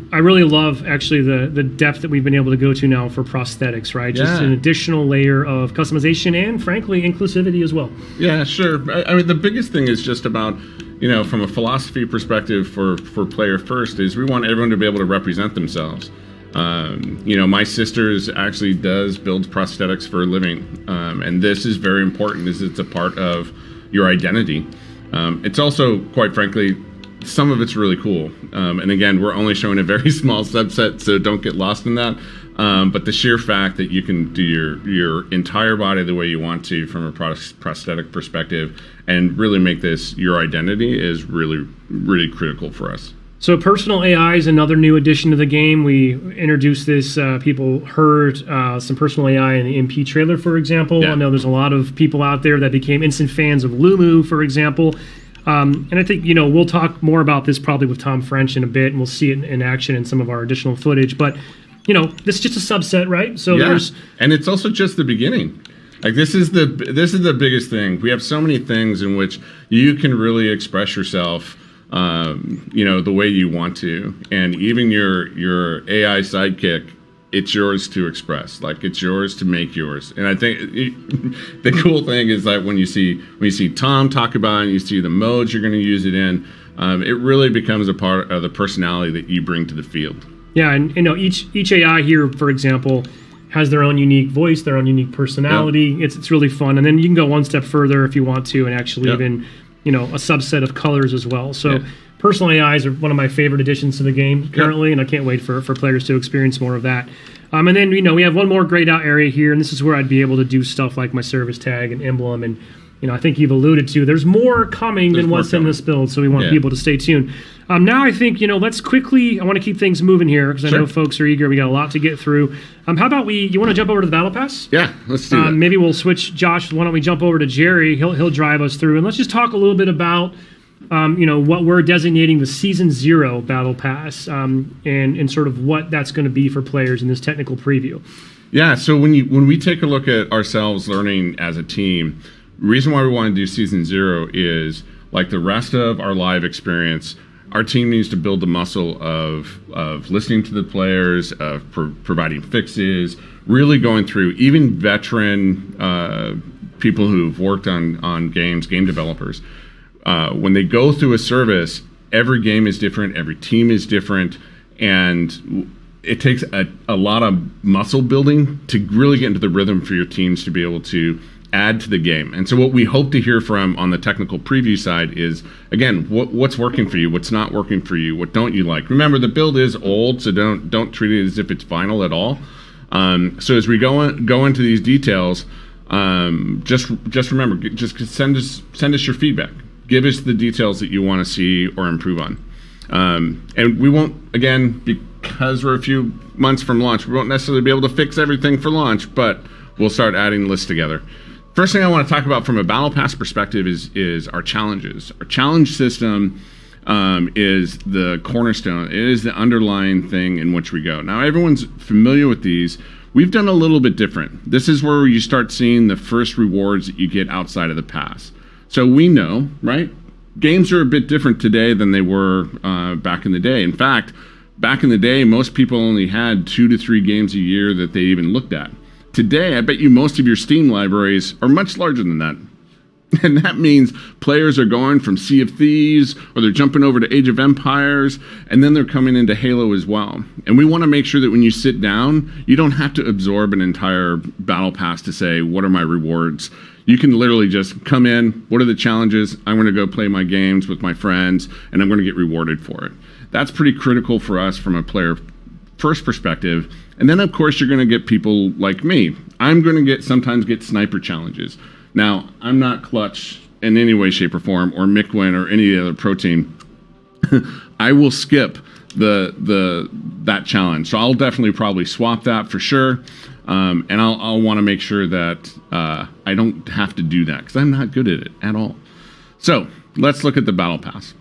D: love actually the depth that we've been able to go to now for prosthetics, right?
F: Yeah.
D: Just an additional layer of customization and frankly inclusivity as well.
F: Yeah, sure. I mean, the biggest thing is just about, from a philosophy perspective for Player First is we want everyone to be able to represent themselves. My sisters actually does build prosthetics for a living, and this is very important as it's a part of your identity. It's also, quite frankly, some of it's really cool. And again, we're only showing a very small subset, so don't get lost in that. But the sheer fact that you can do your entire body the way you want to from a prosthetic perspective and really make this your identity is really, really critical for us.
D: So personal AI is another new addition to the game. We introduced this, people heard some personal AI in the MP trailer, for example.
F: Yeah.
D: I know there's a lot of people out there that became instant fans of Lumu, for example. And I think, we'll talk more about this probably with Tom French in a bit, and we'll see it in action in some of our additional footage. But, this is just a subset, right? So
F: and it's also just the beginning. Like this is the biggest thing. We have so many things in which you can really express yourself, the way you want to, and even your AI sidekick, it's yours to express. Like it's yours to make yours. And I think the cool thing is that when you see Tom talk about it, and you see the modes you're going to use it in, it really becomes a part of the personality that you bring to the field.
D: Yeah, and each AI here, for example, has their own unique voice, their own unique personality. Yep. It's really fun. And then you can go one step further if you want to, and actually even a subset of colors as well. So personal AIs are one of my favorite additions to the game currently, and I can't wait for players to experience more of that. And then we have one more grayed out area here, and this is where I'd be able to do stuff like my service tag and emblem, and I think you've alluded to there's more coming than what's in this build, so we want people to stay tuned. Now I think let's quickly. I want to keep things moving here because I know folks are eager. We got a lot to get through. How about you want to jump over to the Battle Pass?
F: Yeah, let's do that.
D: Maybe we'll switch, Josh. Why don't we jump over to Jerry? He'll drive us through, and let's just talk a little bit about what we're designating the Season 0 Battle Pass, and sort of what that's going to be for players in this technical preview.
F: Yeah, so when we take a look at ourselves learning as a team, the reason why we want to do Season 0 is, like the rest of our live experience, our team needs to build the muscle of listening to the players, of providing fixes, really going through, even veteran people who've worked on games, game developers. When they go through a service, every game is different, every team is different, and it takes a lot of muscle building to really get into the rhythm for your teams to be able to add to the game. And so what we hope to hear from on the technical preview side is, again, what's working for you, what's not working for you, what don't you like. Remember, the build is old, so don't treat it as if it's final at all. So as we go into these details, just remember, just send us your feedback. Give us the details that you want to see or improve on. And we won't, again, because we're a few months from launch, we won't necessarily be able to fix everything for launch, but we'll start adding lists together. First thing I want to talk about from a Battle Pass perspective is our challenges. Our challenge system is the cornerstone. It is the underlying thing in which we go. Now, everyone's familiar with these. We've done a little bit different. This is where you start seeing the first rewards that you get outside of the pass. So we know, right? Games are a bit different today than they were back in the day. In fact, back in the day, most people only had 2 to 3 games a year that they even looked at. Today, I bet you most of your Steam libraries are much larger than that. And that means players are going from Sea of Thieves, or they're jumping over to Age of Empires, and then they're coming into Halo as well. And we want to make sure that when you sit down, you don't have to absorb an entire battle pass to say, what are my rewards? You can literally just come in, what are the challenges? I'm going to go play my games with my friends, and I'm going to get rewarded for it. That's pretty critical for us from a player first perspective. And then, of course, you're going to get people like me. I'm going to sometimes get sniper challenges. Now, I'm not Clutch in any way, shape, or form, or Micwin or any other pro team. I will skip that challenge. So I'll definitely probably swap that for sure. And I'll want to make sure that I don't have to do that, because I'm not good at it at all. So let's look at the Battle Pass.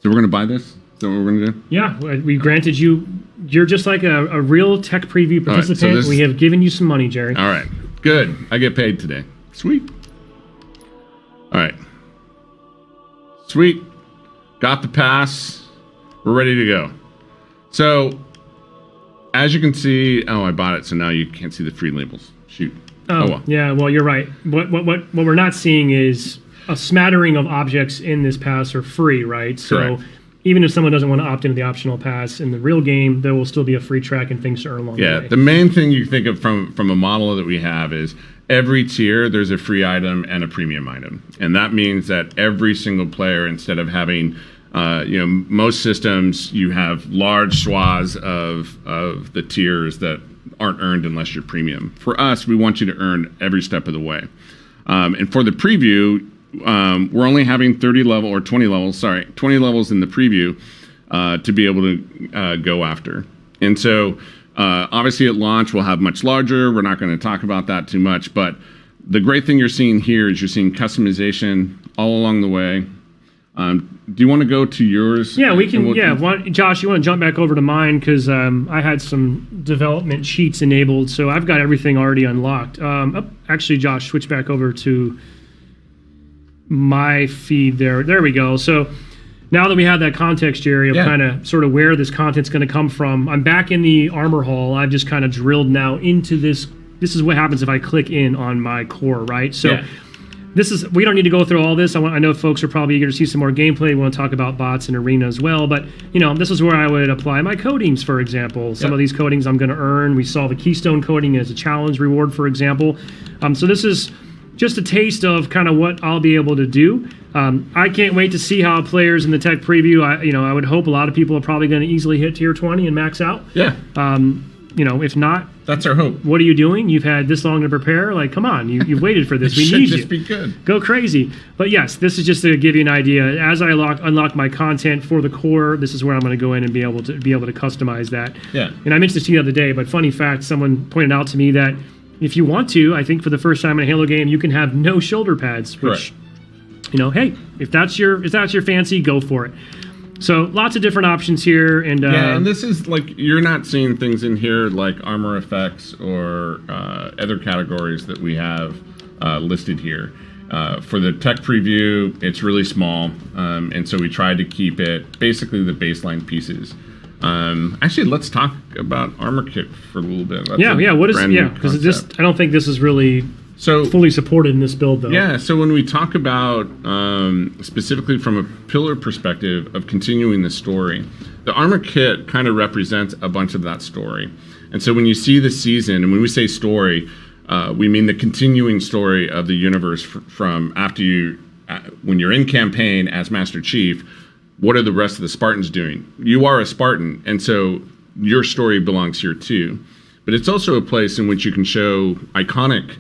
F: So we're going to buy this? Is that what we're going to do?
D: Yeah, we granted you. You're just like a real tech preview participant. Right, so we have given you some money, Jerry.
F: All right, good. I get paid today. Sweet. All right. Sweet. Got the pass. We're ready to go. So, as you can see, I bought it, so now you can't see the free labels. Shoot.
D: Oh well. Yeah, well, you're right. What we're not seeing is a smattering of objects in this pass are free, right? So.
F: Correct.
D: Even if someone doesn't want to opt into the optional pass in the real game, there will still be a free track and things to earn along the way.
F: Yeah, the main thing you think of from a model that we have is every tier, there's a free item and a premium item. And that means that every single player, instead of having, most systems, you have large swaths of the tiers that aren't earned unless you're premium. For us, we want you to earn every step of the way. And for the preview, we're only having 20 levels in the preview to be able to go after. And so obviously at launch we'll have much larger. We're not going to talk about that too much, but the great thing you're seeing here is you're seeing customization all along the way. Do you want to go to yours?
D: Yeah, we can. Josh, you want to jump back over to mine, because I had some development sheets enabled, so I've got everything already unlocked. Actually, Josh, switch back over to my feed there. There we go. So now that we have that context, Jerry, of kind of sort of where this content's going to come from, I'm back in the Armor Hall. I've just kind of drilled now into this. This is what happens if I click in on my core, right? So we don't need to go through all this. I know folks are probably eager to see some more gameplay. We want to talk about bots and arena as well. But, this is where I would apply my coatings, for example. Some of these coatings I'm going to earn. We saw the Keystone coating as a challenge reward, for example. So this is just a taste of kind of what I'll be able to do. I can't wait to see how players in the tech preview, I would hope a lot of people are probably going to easily hit tier 20 and max out.
F: Yeah.
D: If not,
F: that's our hope.
D: What are you doing? You've had this long to prepare. Like, come on, you've waited for this. We need you.
F: Just be good.
D: Go crazy. But yes, this is just to give you an idea. As I unlock my content for the core, this is where I'm going to go in and be able to customize that.
F: Yeah.
D: And I mentioned this to you the other day, but funny fact, someone pointed out to me that if you want to, I think for the first time in a Halo game, you can have no shoulder pads, which hey, if that's your fancy, go for it. So lots of different options here, and
F: yeah, and this is like you're not seeing things in here like armor effects or other categories that we have listed here. For the tech preview, it's really small, and so we tried to keep it basically the baseline pieces. Actually, let's talk about armor kit for a little bit. That's
D: what is because I don't think this is really fully supported in this build though.
F: Yeah, so when we talk about specifically from a pillar perspective of continuing the story, the armor kit kind of represents a bunch of that story. And so when you see the season, and when we say story, we mean the continuing story of the universe from after when you're in campaign as Master Chief. What are the rest of the Spartans doing? You are a Spartan, and so your story belongs here too. But it's also a place in which you can show iconic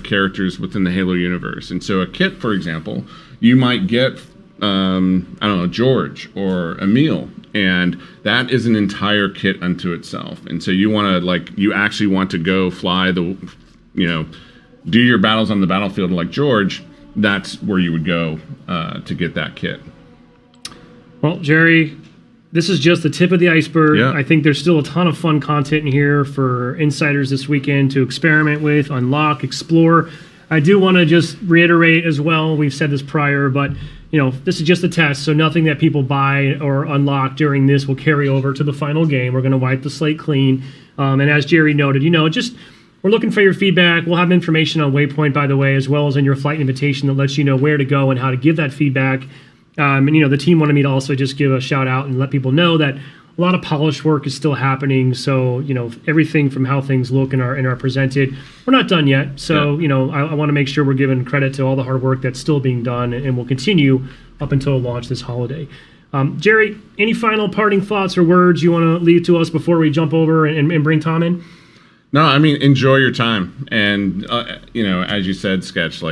F: characters within the Halo universe. And so a kit, for example, you might get, George or Emil, and that is an entire kit unto itself. And so you want to, you actually want to go fly do your battles on the battlefield like George, that's where you would go to get that kit.
D: Well, Jerry, this is just the tip of the iceberg.
F: Yeah.
D: I think there's still a ton of fun content in here for insiders this weekend to experiment with, unlock, explore. I do want to just reiterate as well, we've said this prior, but this is just a test, so nothing that people buy or unlock during this will carry over to the final game. We're going to wipe the slate clean. And as Jerry noted, we're looking for your feedback. We'll have information on Waypoint, by the way, as well as in your flight invitation that lets you know where to go and how to give that feedback. And the team wanted me to also just give a shout out and let people know that a lot of polish work is still happening. So, everything from how things look and are presented, we're not done yet. So, I want to make sure we're giving credit to all the hard work that's still being done and will continue up until launch this holiday. Jerry, any final parting thoughts or words you want to leave to us before we jump over and bring Tom in?
F: No, I mean, enjoy your time. And, as you said, Sketch,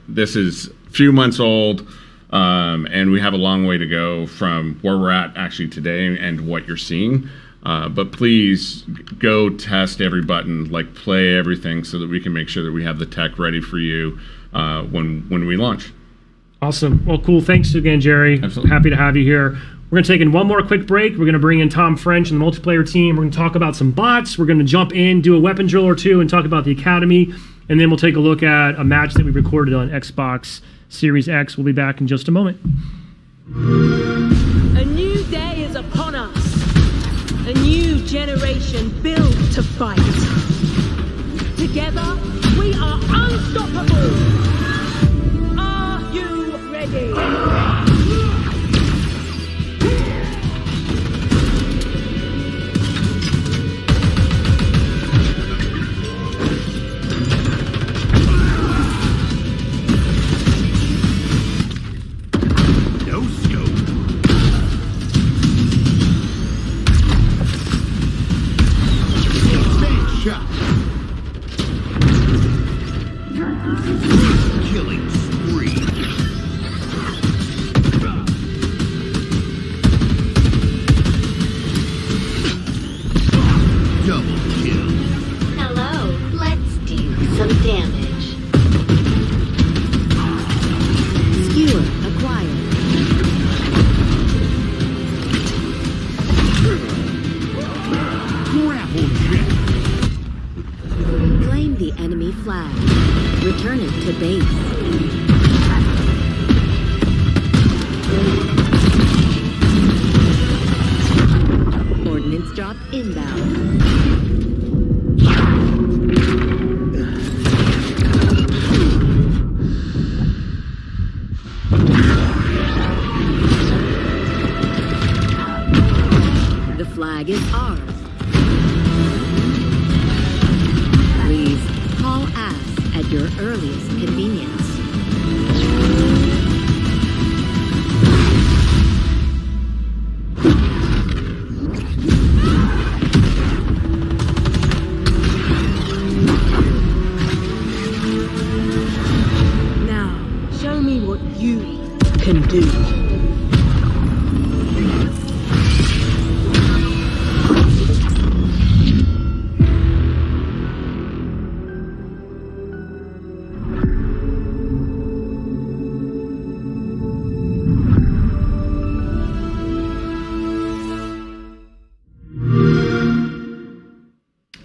F: this is a few months old. And we have a long way to go from where we're at actually today and what you're seeing. But please go test every button, play everything so that we can make sure that we have the tech ready for you when we launch.
D: Awesome. Well, cool. Thanks again, Jerry.
F: Absolutely.
D: Happy to have you here. We're going to take in one more quick break. We're going to bring in Tom French and the multiplayer team. We're going to talk about some bots. We're going to jump in, do a weapon drill or two, and talk about the Academy. And then we'll take a look at a match that we recorded on Xbox Series X. We'll be back in just a moment.
A: A new day is upon us. A new generation built to fight. Together, we are unstoppable. Are you ready?
B: No scope. Insane shot. Killing spree. Double kill.
C: Hello, let's do some damage. Skewer acquired.
B: Grapple jet.
C: Claim the enemy flag. Return it to base. Ordnance drop inbound. The flag is ours. Please call us at your earliest convenience.
A: Now, show me what you can do.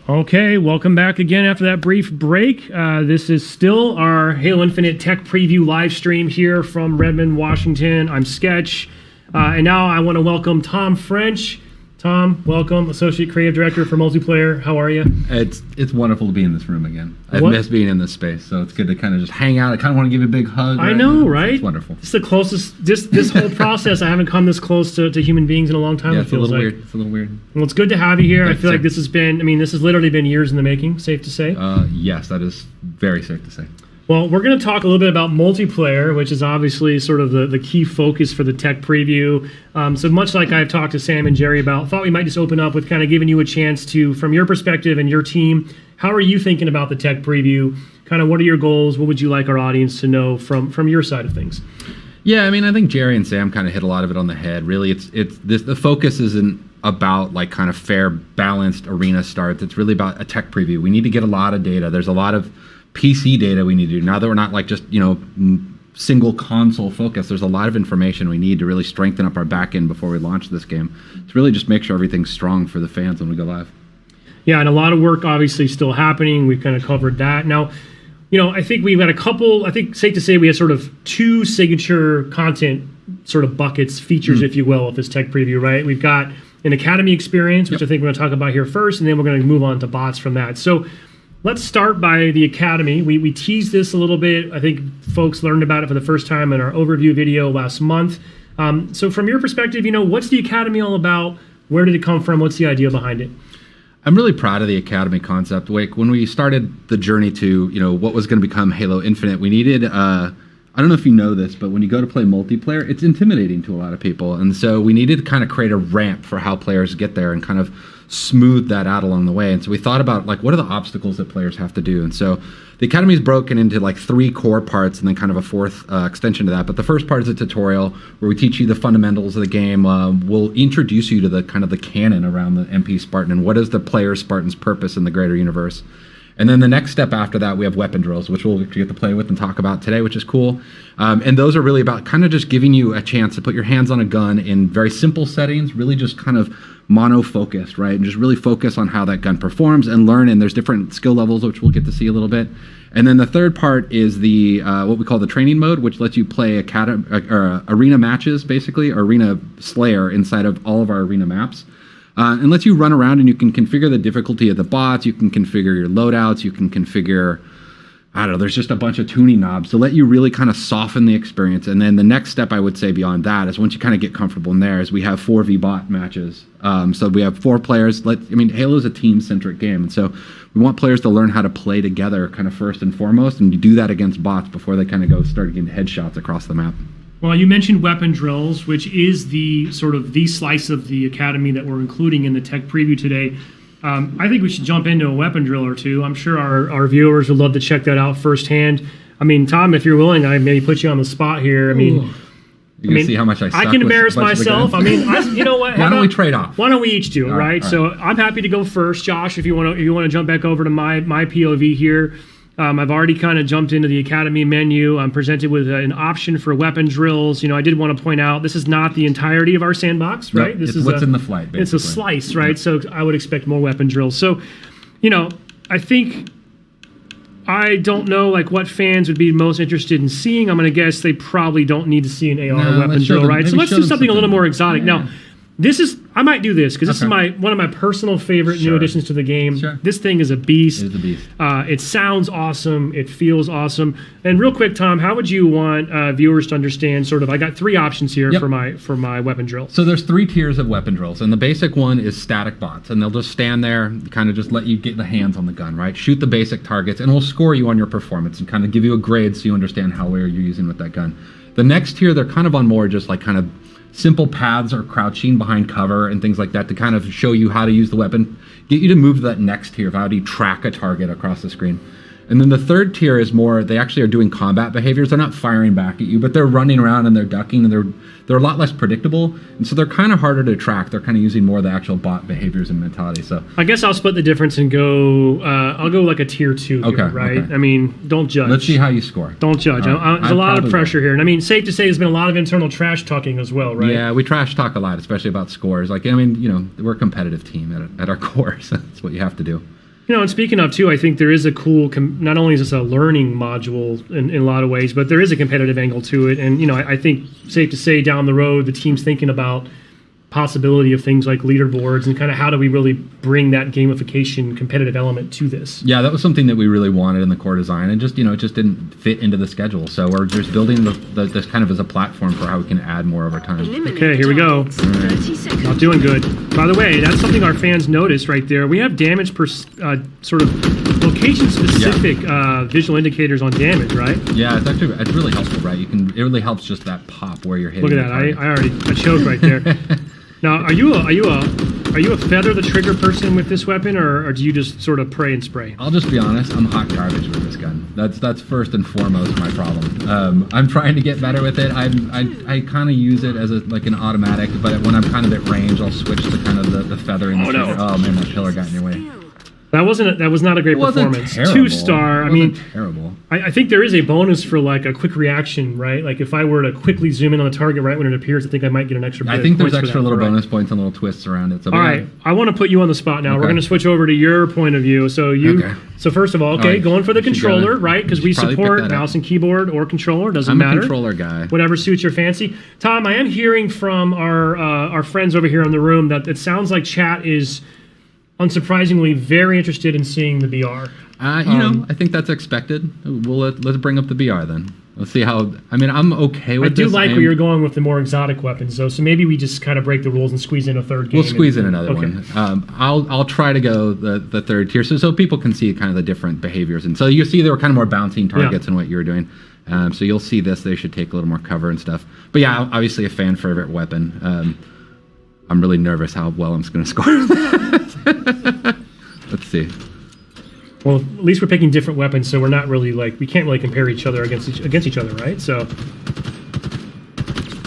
D: Okay, welcome back again after that brief break. This is still our Halo Infinite Tech Preview live stream here from Redmond, Washington. I'm Sketch. And now I want to welcome Tom French. Tom, welcome, Associate Creative Director for Multiplayer. How are you?
G: It's wonderful to be in this room again. I've
D: What?
G: missed being in this space, so it's good to kind of just hang out. I kind of want to give you a big hug.
D: I
G: right
D: know,
G: now.
D: right?
G: It's wonderful.
D: It's the closest, this whole process, I haven't come this close to human beings in a long time,
G: Yeah,
D: it
G: it's a
D: feels
G: little
D: like.
G: weird. It's a little weird.
D: Well, it's good to have you here. I
G: Yeah,
D: feel like
G: same.
D: this has literally been years in the making, safe to say.
G: Yes, that is very safe to say.
D: Well, we're going to talk a little bit about multiplayer, which is obviously sort of the key focus for the tech preview. So much like I've talked to Sam and Jerry about, thought we might just open up with kind of giving you a chance to, from your perspective and your team, how are you thinking about the tech preview? Kind of what are your goals? What would you like our audience to know from your side of things?
G: Yeah, I mean, I think Jerry and Sam kind of hit a lot of it on the head. Really, it's this. The focus isn't about like kind of fair, balanced arena starts. It's really about a tech preview. We need to get a lot of data. There's a lot of PC data we need to do now that we're not like just single console focus. There's a lot of information we need to really strengthen up our back end before we launch this game. It's really just make sure everything's strong for the fans when we go live.
D: Yeah, and a lot of work obviously still happening. We've kind of covered that. Now, I think we've got a couple, I think safe to say we have sort of two signature content sort of buckets, features, if you will, of this tech preview, right? We've got an Academy experience, which I think we're going to talk about here first, and then we're going to move on to bots from that. So let's start by the Academy. We teased this a little bit. I think folks learned about it for the first time in our overview video last month. So from your perspective, what's the Academy all about? Where did it come from? What's the idea behind it?
G: I'm really proud of the Academy concept. Like when we started the journey to, what was going to become Halo Infinite, we needed, I don't know if you know this, but when you go to play multiplayer, it's intimidating to a lot of people. And so we needed to kind of create a ramp for how players get there and kind of smooth that out along the way. And so we thought about like, what are the obstacles that players have to do? And so the Academy is broken into like 3 core parts and then kind of a 4th extension to that. But the first part is a tutorial where we teach you the fundamentals of the game. We'll introduce you to the kind of the canon around the MP Spartan and what is the player Spartan's purpose in the greater universe. And then the next step after that, we have weapon drills, which we'll get to play with and talk about today, which is cool. And those are really about kind of just giving you a chance to put your hands on a gun in very simple settings, really just kind of mono-focused, right? And just really focus on how that gun performs and learn. And there's different skill levels, which we'll get to see a little bit. And then the third part is the what we call the training mode, which lets you play arena matches, basically, or arena slayer inside of all of our arena maps. And lets you run around and you can configure the difficulty of the bots, you can configure your loadouts, you can configure, there's just a bunch of tuning knobs to let you really kind of soften the experience. And then the next step I would say beyond that is once you kind of get comfortable in there is we have 4v bot matches. So we have 4 players. Halo's a team-centric game. And so we want players to learn how to play together kind of first and foremost, and you do that against bots before they kind of start getting headshots across the map.
D: Well, you mentioned weapon drills, which is the sort of the slice of the Academy that we're including in the tech preview today. I think we should jump into a weapon drill or two. I'm sure our viewers would love to check that out firsthand. Tom, if you're willing, I maybe put you on the spot here.
G: You can see how much I suck.
D: I can embarrass
G: with a bunch of the
D: myself.
G: guns.
D: You know what?
G: Why don't we trade off?
D: Why don't we each do it, right?
G: All
D: So I'm happy to go first, Josh. If you want to jump back over to my POV here. I've already kind of jumped into the Academy menu. I'm presented with an option for weapon drills. I did want to point out this is not the entirety of our sandbox, right?
G: This is what's in the flight, basically.
D: It's a slice, right? So I would expect more weapon drills. So, I think I don't know what fans would be most interested in seeing. I'm going to guess they probably don't need to see an AR weapon drill, right? So let's do something a little more exotic.
G: Yeah.
D: Now, I might do this because this is one of my personal favorite new additions to the game.
G: Sure.
D: This thing is a beast.
G: It is a beast.
D: It sounds awesome. It feels awesome. And real quick, Tom, how would you want viewers to understand I got 3 options here for my weapon drill.
G: So there's 3 tiers of weapon drills, and the basic one is static bots, and they'll just stand there, kind of just let you get the hands on the gun, right? Shoot the basic targets, and we'll score you on your performance and kind of give you a grade so you understand how well you're using with that gun. The next tier, they're kind of on more just kind of simple paths or crouching behind cover and things like that to kind of show you how to use the weapon, get you to move to that next tier of how do you track a target across the screen. And then the third tier is more, they actually are doing combat behaviors. They're not firing back at you, but they're running around and they're ducking and they're a lot less predictable. And so they're kind of harder to track. They're kind of using more of the actual bot behaviors and mentality. So
D: I guess I'll split the difference and go, I'll go like a tier 2 here, right?
G: Okay.
D: Don't judge.
G: Let's see how you score.
D: Don't judge. There's a lot of pressure here. And safe to say there's been a lot of internal trash talking as well, right?
G: Yeah, we trash talk a lot, especially about scores. We're a competitive team at our core, so that's what you have to do.
D: And speaking of too, I think there is a cool. Not only is this a learning module in a lot of ways, but there is a competitive angle to it. And I think safe to say down the road, the team's thinking about possibility of things like leaderboards and kind of how do we really bring that gamification competitive element to this.
G: Yeah, that was something that we really wanted in the core design, and just it just didn't fit into the schedule. So we're just building this kind of as a platform for how we can add more over time.
D: Okay, here we go.
C: 30 seconds.
D: Not doing good. By the way, that's something our fans noticed right there. We have damage per sort of location-specific visual indicators on damage, right?
G: Yeah, it's really helpful, right? It really helps just that pop where you're hitting.
D: Look at that! I choked right there. Now, are you a feather the trigger person with this weapon, or do you just sort of pray and spray?
G: I'll just be honest. I'm hot garbage with this gun. That's first and foremost my problem. I'm trying to get better with it. I kind of use it as an automatic, but when I'm kind of at range, I'll switch to kind of the feathering.
D: Oh, no.
G: Oh man, that pillar got in your way.
D: That was not a great performance. 2-star. I mean,
G: terrible.
D: I think there is a bonus for like a quick reaction, right? Like if I were to quickly zoom in on the target right when it appears, I think I might get an extra.
G: I think there's extra little bonus points and little twists around it. So
D: all right, I want to put you on the spot now.
G: Okay.
D: We're going to switch over to your point of view. So So first of all, okay,
G: right.
D: going for the
G: Should
D: controller,
G: go.
D: right? Because we
G: Should probably pick
D: support
G: that up.
D: mouse and keyboard or controller. Doesn't
G: I'm
D: matter.
G: a controller guy.
D: Whatever suits your fancy. Tom, I am hearing from our friends over here in the room that it sounds like chat is unsurprisingly very interested in seeing the BR.
G: I think that's expected. Let's bring up the BR then. Let's see how. I mean, I'm okay with
D: I do
G: this.
D: like where you're going with the more exotic weapons, though. So maybe we just kind of break the rules and squeeze in a third game.
G: We'll squeeze in another
D: okay.
G: one. I'll try to go the third tier so people can see kind of the different behaviors. And so you see there were kind of more bouncing targets in what you were doing. So you'll see this. They should take a little more cover and stuff. But yeah, obviously a fan favorite weapon. I'm really nervous how well I'm going to score. Let's see.
D: Well, at least we're picking different weapons, so we're not really we can't really compare each other against each other, right? So.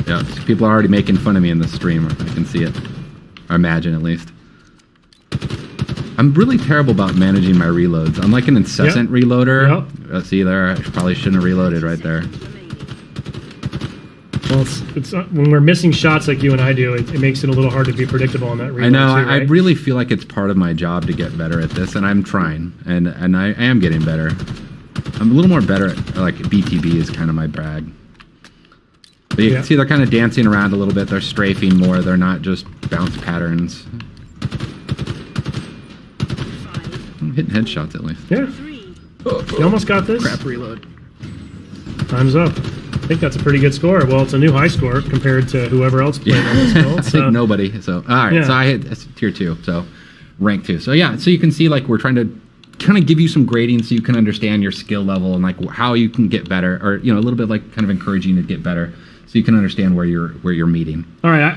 G: Yeah, people are already making fun of me in the stream. I can see it. Or imagine, at least. I'm really terrible about managing my reloads. I'm like an incessant reloader.
D: Yep.
G: See there? I probably shouldn't have reloaded right there.
D: Well, it's when we're missing shots like you and I do, it makes it a little hard to be predictable on that reload.
G: I know.
D: Too, right?
G: I really feel like it's part of my job to get better at this, and I'm trying, and I am getting better. I'm a little more better at BTB is kind of my brag. But you can see they're kind of dancing around a little bit. They're strafing more. They're not just bounce patterns. I'm hitting headshots at least.
D: Yeah. You almost got this.
G: Crap reload.
D: Time's up. I think that's a pretty good score. Well, it's a new high score compared to whoever else played on this build.
G: I think nobody. So all right. So I hit tier 2. So rank 2. So yeah. So you can see we're trying to kind of give you some grading so you can understand your skill level and how you can get better, or a little bit kind of encouraging you to get better, so you can understand where you're meeting.
D: All right.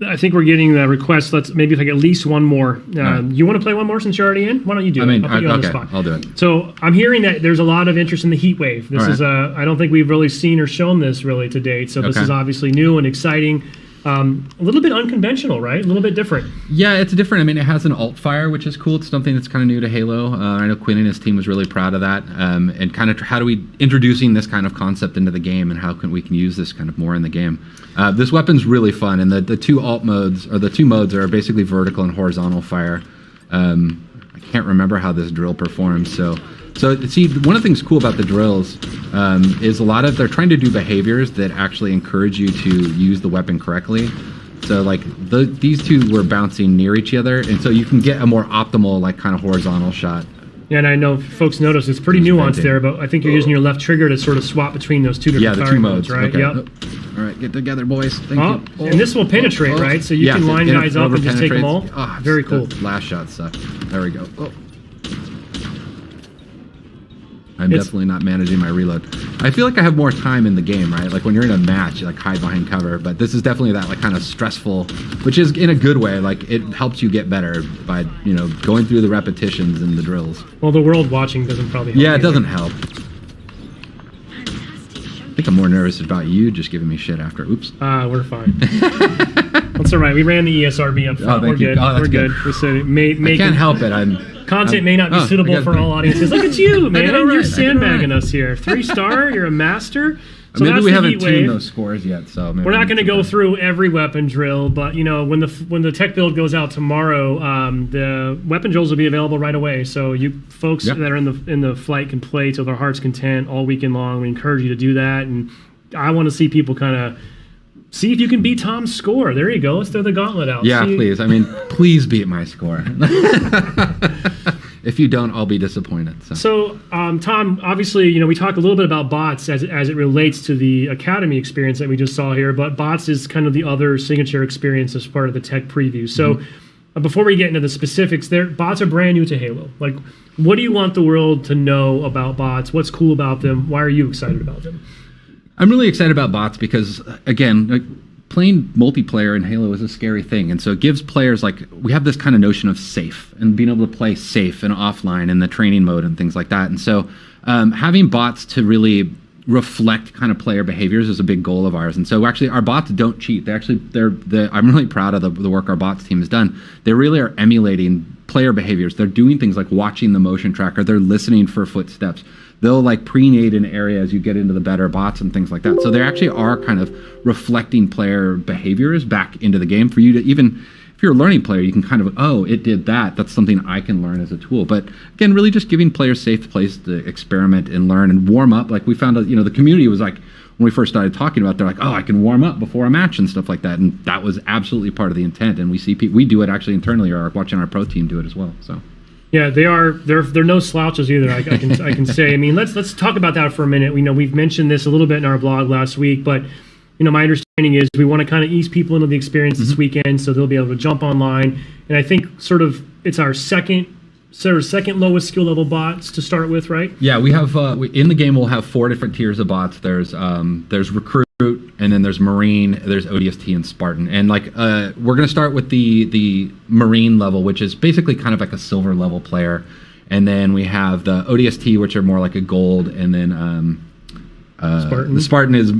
D: I think we're getting the request. Let's maybe at least one more. You want to play one more since you're already in? Why don't you do it? I'll put you on the spot.
G: I'll do it.
D: So I'm hearing that there's a lot of interest in the heat wave. This is I don't think we've really seen or shown this really to date. So this is obviously new and exciting. A little bit unconventional, right? A little bit different.
G: Yeah, it's different. I mean, it has an alt fire, which is cool. It's something that's kind of new to Halo. I know Quinn and his team was really proud of that. And kind of how do we introducing this kind of concept into the game, and how can we use this kind of more in the game. This weapon's really fun, and the two alt modes, or the two modes, are basically vertical and horizontal fire. I can't remember how this drill performs, so see, one of the things cool about the drills is they're trying to do behaviors that actually encourage you to use the weapon correctly. So these two were bouncing near each other, and so you can get a more optimal kind of horizontal shot.
D: Yeah, and I know folks notice it's pretty nuanced there, but I think you're using your left trigger to sort of swap between those two different
G: the
D: fire
G: two modes,
D: right?
G: Okay.
D: Yep.
G: All right, get together, boys. Thank you.
D: And this will penetrate, right? So you can line guys up and just take them all.
G: Oh,
D: very cool.
G: Last shot sucked. There we go. Oh. I'm definitely not managing my reload. I feel like I have more time in the game, right? Like when you're in a match, you hide behind cover. But this is definitely that kind of stressful, which is in a good way. It helps you get better by going through the repetitions and the drills.
D: Well, the world watching doesn't probably help.
G: Yeah, it doesn't help. I think I'm more nervous about you just giving me shit after. Oops.
D: We're fine. That's all right. We ran the ESRB up front. We're good. We're good. We said
G: I can't help it.
D: Content may not be suitable for all audiences. Look at you, man.
G: Right.
D: You're sandbagging us here. 3-star. You're a master. So
G: Maybe
D: that's
G: we
D: the
G: haven't
D: heat
G: tuned
D: wave.
G: those scores yet, so maybe
D: We're not going to go
G: sometime.
D: through every weapon drill, but when the tech build goes out tomorrow, the weapon drills will be available right away. So you folks
G: Yep.
D: that are in the flight can play to their heart's content all weekend long. We encourage you to do that, and I want to see people kind of see if you can beat Tom's score. There you go. Let's throw the gauntlet out.
G: Yeah,
D: See-
G: please. I mean, please beat my score. If you don't, I'll be disappointed. So.
D: So, Tom, obviously, we talk a little bit about bots as it relates to the Academy experience that we just saw here, but bots is kind of the other signature experience as part of the tech preview. So, before we get into the specifics, bots are brand new to Halo. Like, what do you want the world to know about bots? What's cool about them? Why are you excited about them?
G: I'm really excited about bots because, again, playing multiplayer in Halo is a scary thing. And so it gives players, we have this kind of notion of safe and being able to play safe and offline in the training mode and things like that. And so having bots to really reflect kind of player behaviors is a big goal of ours. And so actually our bots don't cheat. I'm really proud of the work our bots team has done. They really are emulating player behaviors. They're doing things like watching the motion tracker. They're listening for footsteps. They'll pre-nade an area as you get into the better bots and things like that. So they actually are kind of reflecting player behaviors back into the game for you to, even if you're a learning player, you can kind of, oh, it did that. That's something I can learn as a tool. But again, really just giving players safe place to experiment and learn and warm up. We found out, the community was when we first started talking about, they're oh, I can warm up before a match and stuff like that. And that was absolutely part of the intent. And we see we do it actually internally, or watching our pro team do it as well. So.
D: Yeah, they're no slouches either. I can say. I mean, let's talk about that for a minute. We've mentioned this a little bit in our blog last week, but my understanding is we want to kind of ease people into the experience this weekend, so they'll be able to jump online. And I think it's our second lowest skill level bots to start with, right?
G: Yeah, we have in the game we'll have 4 different tiers of bots. There's recruit, and then there's Marine, there's ODST, and Spartan. And we're gonna start with the Marine level, which is basically kind of like a silver level player. And then we have the ODST, which are more like a gold, and then
D: Spartan.
G: The Spartan is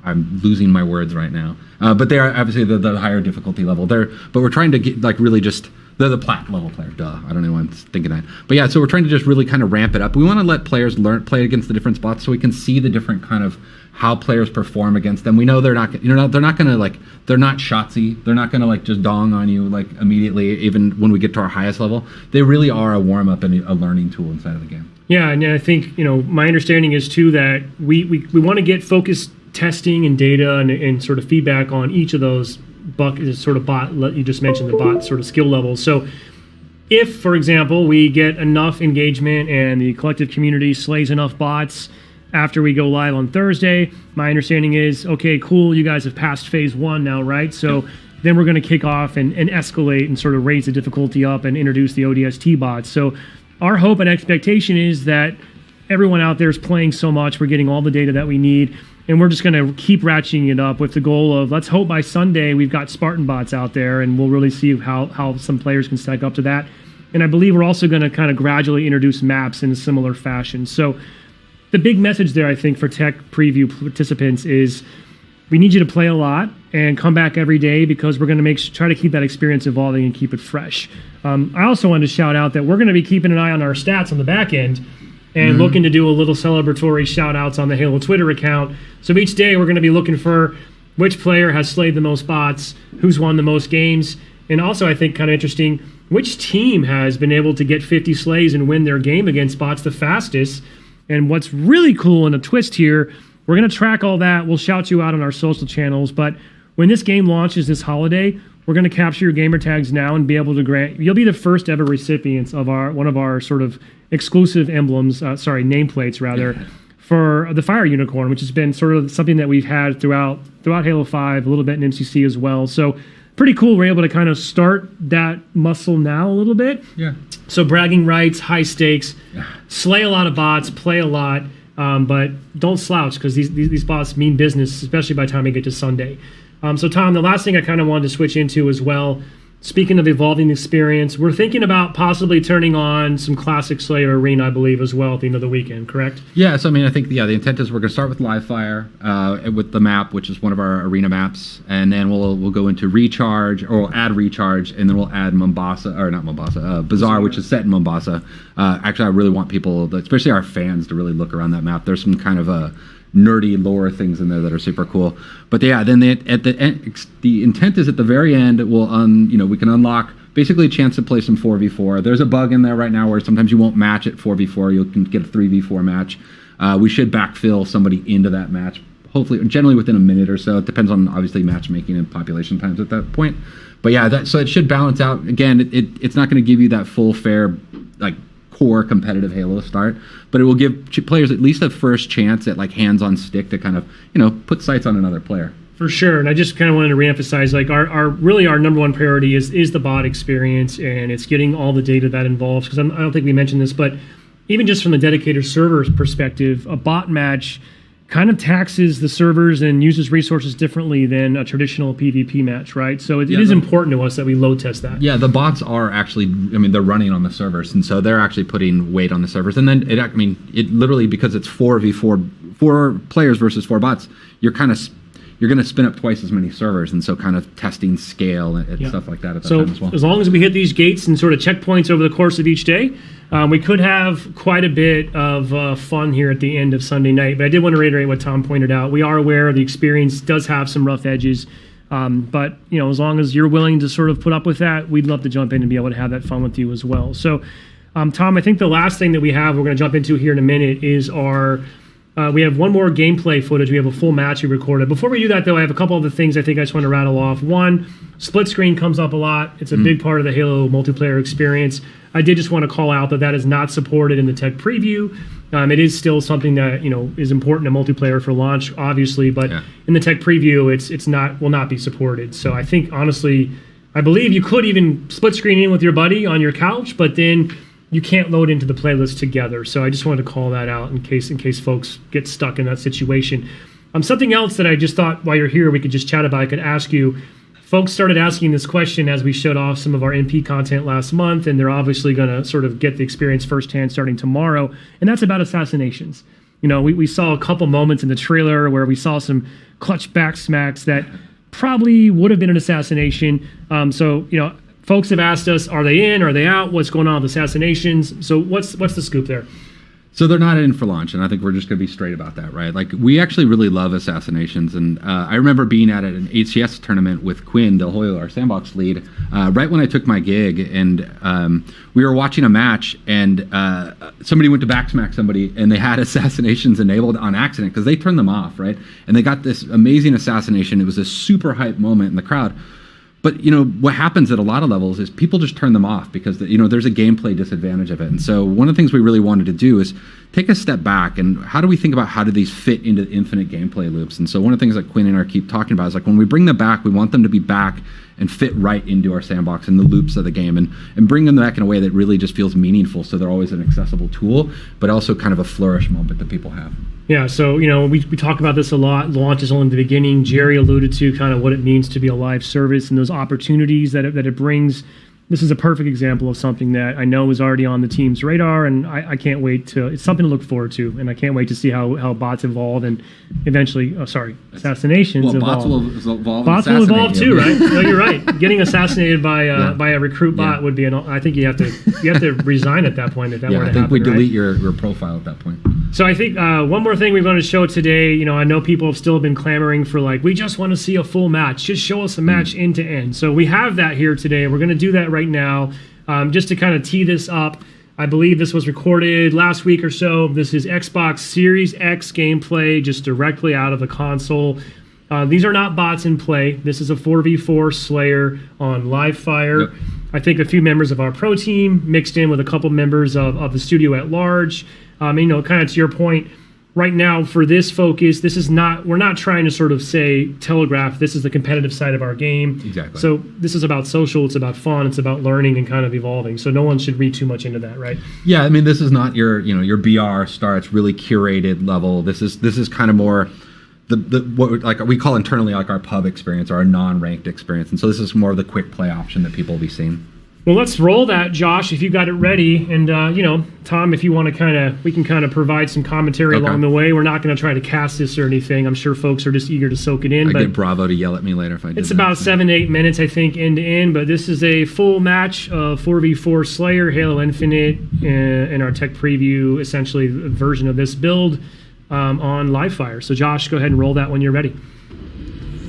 G: I'm losing my words right now. But they are obviously the higher difficulty level. But we're trying to get really just they're the plat level player. Duh, I don't know why I'm thinking that. But yeah, so we're trying to just really kind of ramp it up. We want to let players play against the different spots so we can see the different kind of how players perform against them. We know they're not they're not gonna they're not Shotzzy. They're not gonna just dong on you immediately, even when we get to our highest level. They really are a warm up and a learning tool inside of the game.
D: Yeah, and I think my understanding is too that we want to get focused testing and data and sort of feedback on each of those bot you just mentioned, the bot sort of skill levels. So if, for example, we get enough engagement and the collective community slays enough bots after we go live on Thursday, my understanding is, okay, cool, you guys have passed phase 1 now, right? So then we're going to kick off and escalate and sort of raise the difficulty up and introduce the ODST bots. So our hope and expectation is that everyone out there is playing so much, we're getting all the data that we need, and we're just going to keep ratcheting it up with the goal of, let's hope by Sunday we've got Spartan bots out there, and we'll really see how some players can stack up to that. And I believe we're also going to kind of gradually introduce maps in a similar fashion. So the big message there, I think, for tech preview participants is we need you to play a lot and come back every day, because we're going to try to keep that experience evolving and keep it fresh. I also wanted to shout out that we're going to be keeping an eye on our stats on the back end and looking to do a little celebratory shout outs on the Halo Twitter account. So each day we're going to be looking for which player has slayed the most bots, who's won the most games, and also, I think, kind of interesting, which team has been able to get 50 slays and win their game against bots the fastest. And what's really cool in a twist here, we're going to track all that. We'll shout you out on our social channels. But when this game launches this holiday, we're going to capture your gamer tags now and be able to you'll be the first ever recipients of one of our sort of exclusive emblems, nameplates rather, for the Fire Unicorn, which has been sort of something that we've had throughout Halo 5, a little bit in MCC as well. So pretty cool. We're able to kind of start that muscle now a little bit.
G: Yeah.
D: So bragging rights, high stakes, slay a lot of bots, play a lot, but don't slouch, because these bots mean business, especially by the time we get to Sunday. So Tom, the last thing I kind of wanted to switch into as well, speaking of evolving the experience, we're thinking about possibly turning on some classic Slayer Arena, I believe, as well at the end of the weekend, correct?
G: Yeah, so I mean, I think, the intent is we're going to start with Live Fire with the map, which is one of our arena maps, and then we'll go into Recharge, or we'll add Recharge, and then we'll add Bazaar, which is set in Mombasa. Actually, I really want people, especially our fans, to really look around that map. There's some kind of nerdy lore things in there that are super cool. But yeah, then at the end, the intent is at the very end, we can unlock basically a chance to play some 4v4. There's a bug in there right now where sometimes you won't match at 4v4. You can get a 3v4 match. We should backfill somebody into that match, hopefully, generally within a minute or so. It depends on, obviously, matchmaking and population times at that point. But yeah, so it should balance out. Again, it's not going to give you that full, fair, like, core competitive Halo start, but it will give players at least a first chance at, like, hands on stick to kind of, put sights on another player.
D: For sure, and I just kind of wanted to reemphasize, like, our number one priority is the bot experience, and it's getting all the data that involves. Because I don't think we mentioned this, but even just from the dedicated server's perspective, a bot match kind of taxes the servers and uses resources differently than a traditional PvP match, right? So it is important to us that we load test that.
G: Yeah, the bots are actually, they're running on the servers, and so they're actually putting weight on the servers. And then it literally, because it's 4v4, 4 players versus 4 bots, you're going to spin up twice as many servers, and so kind of testing scale and stuff like that at that time as well.
D: As long as we hit these gates and sort of checkpoints over the course of each day, we could have quite a bit of fun here at the end of Sunday night. But I did want to reiterate what Tom pointed out. We are aware the experience does have some rough edges, but as long as you're willing to sort of put up with that, we'd love to jump in and be able to have that fun with you as well. So, Tom, I think the last thing that we're going to jump into here in a minute is we have one more gameplay footage. We have a full match we recorded. Before we do that, though, I have a couple other things I think I just want to rattle off. One, split screen comes up a lot. It's a big part of the Halo multiplayer experience. I did just want to call out that is not supported in the tech preview. It is still something that is important to multiplayer for launch, obviously, but in the tech preview, will not be supported. So I think, honestly, I believe you could even split screen in with your buddy on your couch, but then you can't load into the playlist together. So I just wanted to call that out in case folks get stuck in that situation. Something else that I just thought while you're here we could just chat about, I could ask you. Folks started asking this question as we showed off some of our MP content last month, and they're obviously going to sort of get the experience firsthand starting tomorrow, and that's about assassinations. We saw a couple moments in the trailer where we saw some clutch back smacks that probably would have been an assassination. Folks have asked us, are they in? Are they out? What's going on with assassinations? So what's the scoop there?
G: So they're not in for launch, and I think we're just going to be straight about that, right? Like, we actually really love assassinations, and I remember being at an HCS tournament with Quinn Del Hoyo, our sandbox lead, right when I took my gig, and we were watching a match, and somebody went to backsmack somebody, and they had assassinations enabled on accident because they turned them off, right? And they got this amazing assassination. It was a super hype moment in the crowd. But, what happens at a lot of levels is people just turn them off because, there's a gameplay disadvantage of it. And so one of the things we really wanted to do is take a step back and how do we think about how do these fit into infinite gameplay loops? And so one of the things that Quinn and I keep talking about is, like, when we bring them back, we want them to be back and fit right into our sandbox and the loops of the game and bring them back in a way that really just feels meaningful, so they're always an accessible tool, but also kind of a flourish moment that people have.
D: Yeah, so, we talk about this a lot. Launch is only the beginning. Jerry alluded to kind of what it means to be a live service and those opportunities that it brings. This is a perfect example of something that I know is already on the team's radar, and I can't wait it's something to look forward to, and I can't wait to see how bots evolve and eventually, assassinations evolve. Bots will evolve too, right? No, you're right. Getting assassinated by a recruit bot would be I think you have to resign at that point if that were to happen.
G: I think we delete your profile at that point.
D: So I think one more thing we want to show today, I know people have still been clamoring for, like, we just want to see a full match. Just show us a match end to end. So we have that here today. We're going to do that right now. Just to kind of tee this up, I believe this was recorded last week or so. This is Xbox Series X gameplay just directly out of the console. These are not bots in play. This is a 4v4 Slayer on Livefire. Yep. I think a few members of our pro team mixed in with a couple members of the studio at large. Kind of to your point, right now for this focus, we're not trying to sort of telegraph this is the competitive side of our game.
G: Exactly.
D: So this is about social, it's about fun, it's about learning and kind of evolving. So no one should read too much into that, right?
G: Yeah, this is not your BR star. It's really curated level. This is kind of more what we call internally like our pub experience or our non-ranked experience. And so this is more of the quick play option that people will be seeing.
D: Well, let's roll that, Josh, if you got it ready. And, Tom, if you want to we can kind of provide some commentary along the way. We're not going to try to cast this or anything. I'm sure folks are just eager to soak it in.
G: I get Bravo to yell at me later if I did.
D: It's about 7 to 8 minutes, I think, end to end. But this is a full match of 4v4 Slayer, Halo Infinite, in our tech preview, essentially a version of this build. on Livefire. So Josh, go ahead and roll that when you're ready.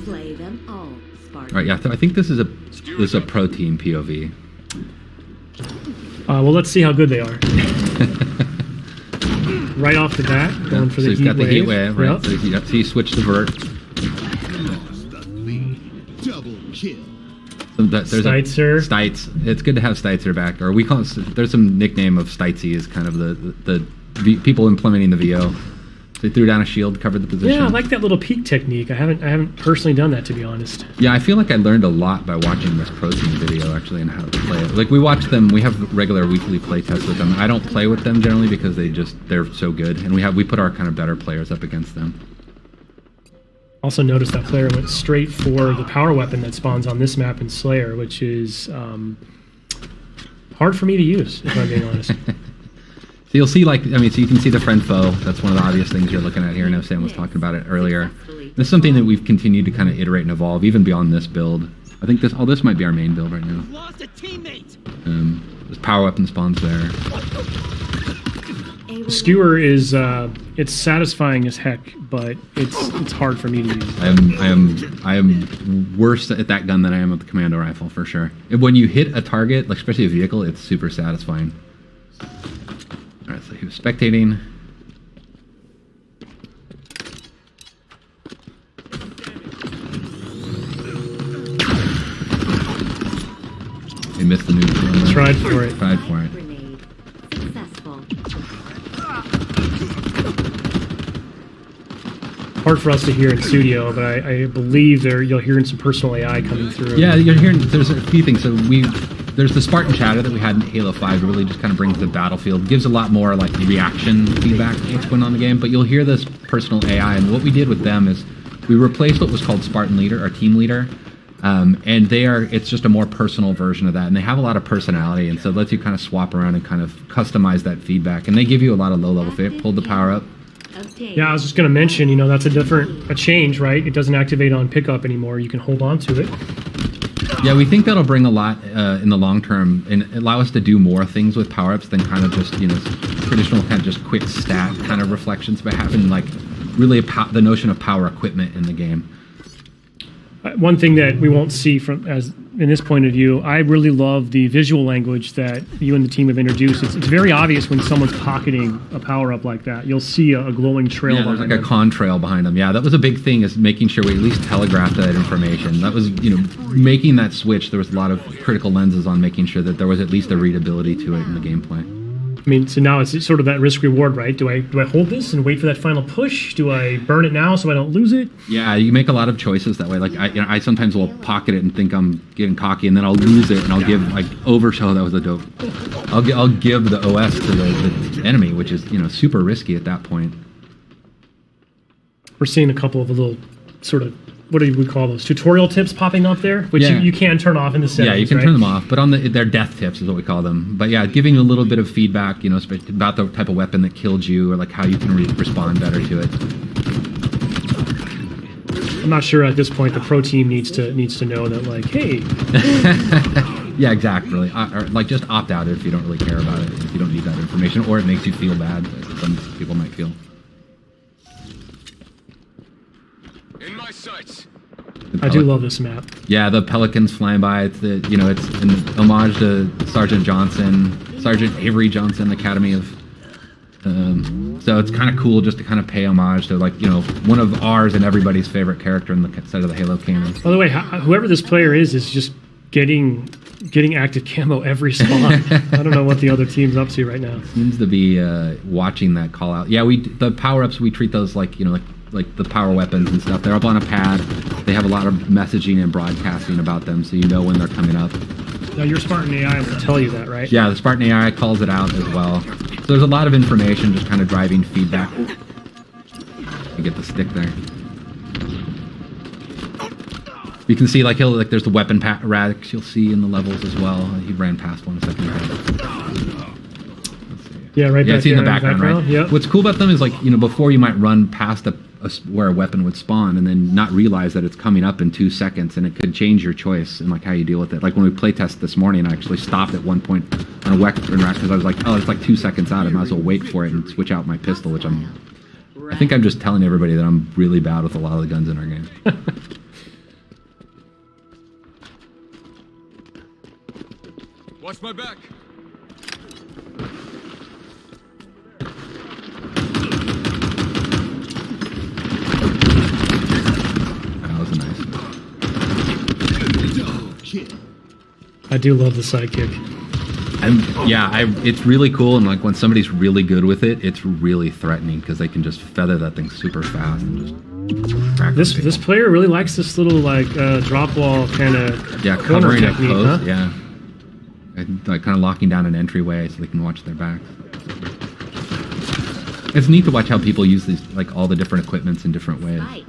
C: Slay them all, Spartan.
G: All right, yeah, I think this is a pro team POV.
D: Well, let's see how good they are. Right off the bat, going for
G: So
D: the
G: he's
D: heat
G: got the
D: wave.
G: heat wave, right?
D: Yep.
G: So he switched the vert.
B: Lost the lead. Double kill.
G: So there's
D: Steitzer.
G: Stites. It's good to have Steitzer back, or we call it. There's some nickname of Steitzy is kind of the people implementing the VO. They threw down a shield, covered the position.
D: Yeah, I like that little peek technique. I haven't personally done that, to be honest.
G: Yeah, I feel like I learned a lot by watching this pro team video actually and how to play it. Like we watch them, we have regular weekly play tests with them. I don't play with them generally because they're so good, and we put our kind of better players up against them.
D: Also noticed that player went straight for the power weapon that spawns on this map in Slayer, which is hard for me to use, if I'm being honest.
G: So you'll see, so you can see the friend foe. That's one of the obvious things you're looking at here. I know Sam was talking about it earlier. This is something that we've continued to kind of iterate and evolve, even beyond this build. I think this might be our main build right now.
A: Lost a teammate.
G: There's power weapon spawns there.
D: Skewer is it's satisfying as heck, but it's hard for me to use.
G: I am worse at that gun than I am with the commando rifle for sure. When you hit a target, like especially a vehicle, it's super satisfying. All right, so he was spectating. He missed the neutral.
D: Tried for it.
G: Tried for it.
C: Grenade. Successful.
D: Hard for us to hear in studio, but I believe you'll hear some personal AI coming through.
G: Yeah, you're hearing. There's a few things. So there's the Spartan chatter that we had in Halo 5. It really just kind of brings the battlefield, gives a lot more like reaction feedback to what's going on in the game. But you'll hear this personal AI, and what we did with them is we replaced what was called Spartan Leader, our team leader, and it's just a more personal version of that, and they have a lot of personality, and so it lets you kind of swap around and kind of customize that feedback, and they give you a lot of low-level feedback. Pulled the power up.
C: Obtained.
D: Yeah, I was just going to mention, that's a change, right? It doesn't activate on pickup anymore. You can hold on to it.
G: Yeah, we think that'll bring a lot in the long term and allow us to do more things with power-ups than kind of just, traditional kind of just quick stat kind of reflections, but having like really the notion of power equipment in the game.
D: One thing that we won't see in this point of view, I really love the visual language that you and the team have introduced. It's very obvious when someone's pocketing a power-up like that. You'll see a glowing trail
G: Yeah, there's
D: behind
G: like a
D: them.
G: con trail behind them. Yeah, that was a big thing, is making sure we at least telegraphed that information. That was, making that switch. There was a lot of critical lenses on making sure that there was at least a readability to it in the gameplay.
D: I mean, so now it's sort of that risk reward, right? Do I hold this and wait for that final push? Do I burn it now so I don't lose it?
G: Yeah, you make a lot of choices that way. Like I sometimes will pocket it and think I'm getting cocky, and then I'll lose it, and I'll give overshow. That was a dope. I'll give the OS to the enemy, which is super risky at that point.
D: We're seeing a couple of little sort of, what do we call those, tutorial tips popping up there, which
G: Yeah.
D: you can turn off in the settings.
G: Yeah, you can
D: right?
G: turn them off, but on they're death tips is what we call them. But yeah, giving a little bit of feedback, about the type of weapon that killed you, or like how you can respond better to it.
D: I'm not sure at this point the pro team needs to know that, like, hey,
G: Yeah, exactly. Or like just opt out if you don't really care about it, if you don't need that information, or it makes you feel bad, as some people might feel.
B: In my sights.
D: I do love this map.
G: Yeah, the pelicans flying by. It's it's an homage to Sergeant Avery Johnson, Academy of. So it's kind of cool just to kind of pay homage to one of ours and everybody's favorite character in the set of the Halo canon.
D: By the way, whoever this player is just getting active camo every spawn. I don't know what the other team's up to right now.
G: Seems to be watching that call out. Yeah, the power ups, we treat those like the power weapons and stuff. They're up on a pad. They have a lot of messaging and broadcasting about them, so you know when they're coming up.
D: Now your Spartan AI will tell you that, right?
G: Yeah, the Spartan AI calls it out as well. So there's a lot of information just kind of driving feedback. You get the stick there. You can see there's the weapon racks you'll see in the levels as well. He ran past one a second ago.
D: Yeah, right
G: Yeah,
D: back
G: it's in the
D: there
G: background, right?
D: Yep.
G: What's cool about them is before you might run past where a weapon would spawn and then not realize that it's coming up in 2 seconds, and it could change your choice and how you deal with it. Like when we playtest this morning, I actually stopped at one point on a weapon rack because I was like, oh, it's 2 seconds out. I might as well wait for it and switch out my pistol, which I'm I think I'm just telling everybody that I'm really bad with a lot of the guns in our game.
B: Watch my back.
G: That was nice.
B: Double kill.
D: I do love the sidekick.
G: It's really cool, and like when somebody's really good with it, it's really threatening because they can just feather that thing super fast and just crack
D: This
G: people.
D: player really likes this little like drop wall kind of
G: covering a
D: technique,
G: post,
D: huh?
G: yeah, and, like kind of locking down an entryway so they can watch their backs. It's neat to watch how people use these, like all the different equipments in different ways.
C: Spike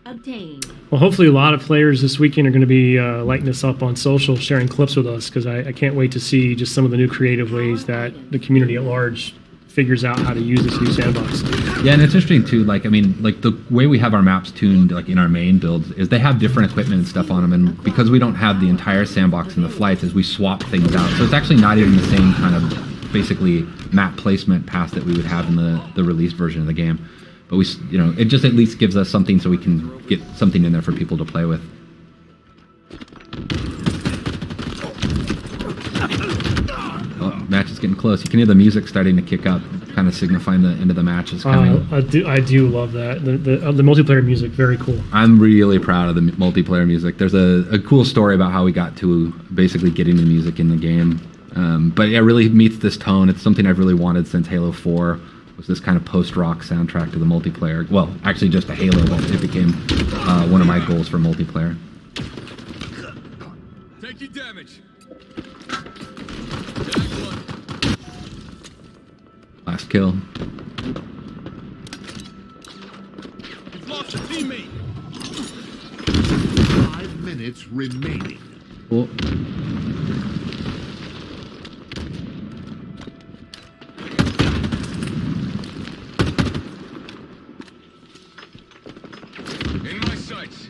C: obtained.
D: Well, hopefully a lot of players this weekend are going to be lighting us up on social, sharing clips with us, because I can't wait to see just some of the new creative ways that the community at large figures out how to use this new sandbox.
G: Yeah, and it's interesting too. Like, I mean, like the way we have our maps tuned, like in our main builds, is they have different equipment and stuff on them. And because we don't have the entire sandbox in the flights, is we swap things out. So it's actually not even the same kind of basically map placement path that we would have in the released version of the game. But we, it just at least gives us something so we can get something in there for people to play with. Oh, match is getting close. You can hear the music starting to kick up, kind of signifying the end of the match is coming.
D: I do love that. The multiplayer music, very cool.
G: I'm really proud of the multiplayer music. There's a cool story about how we got to basically getting the music in the game. But it really meets this tone. It's something I've really wanted since Halo 4. Was this kind of post-rock soundtrack to the multiplayer. Well, actually just a Halo, but it became one of my goals for multiplayer.
B: Take your damage.
G: Last kill.
B: You've lost a teammate.
H: 5 minutes remaining.
G: Cool.
B: In my sights.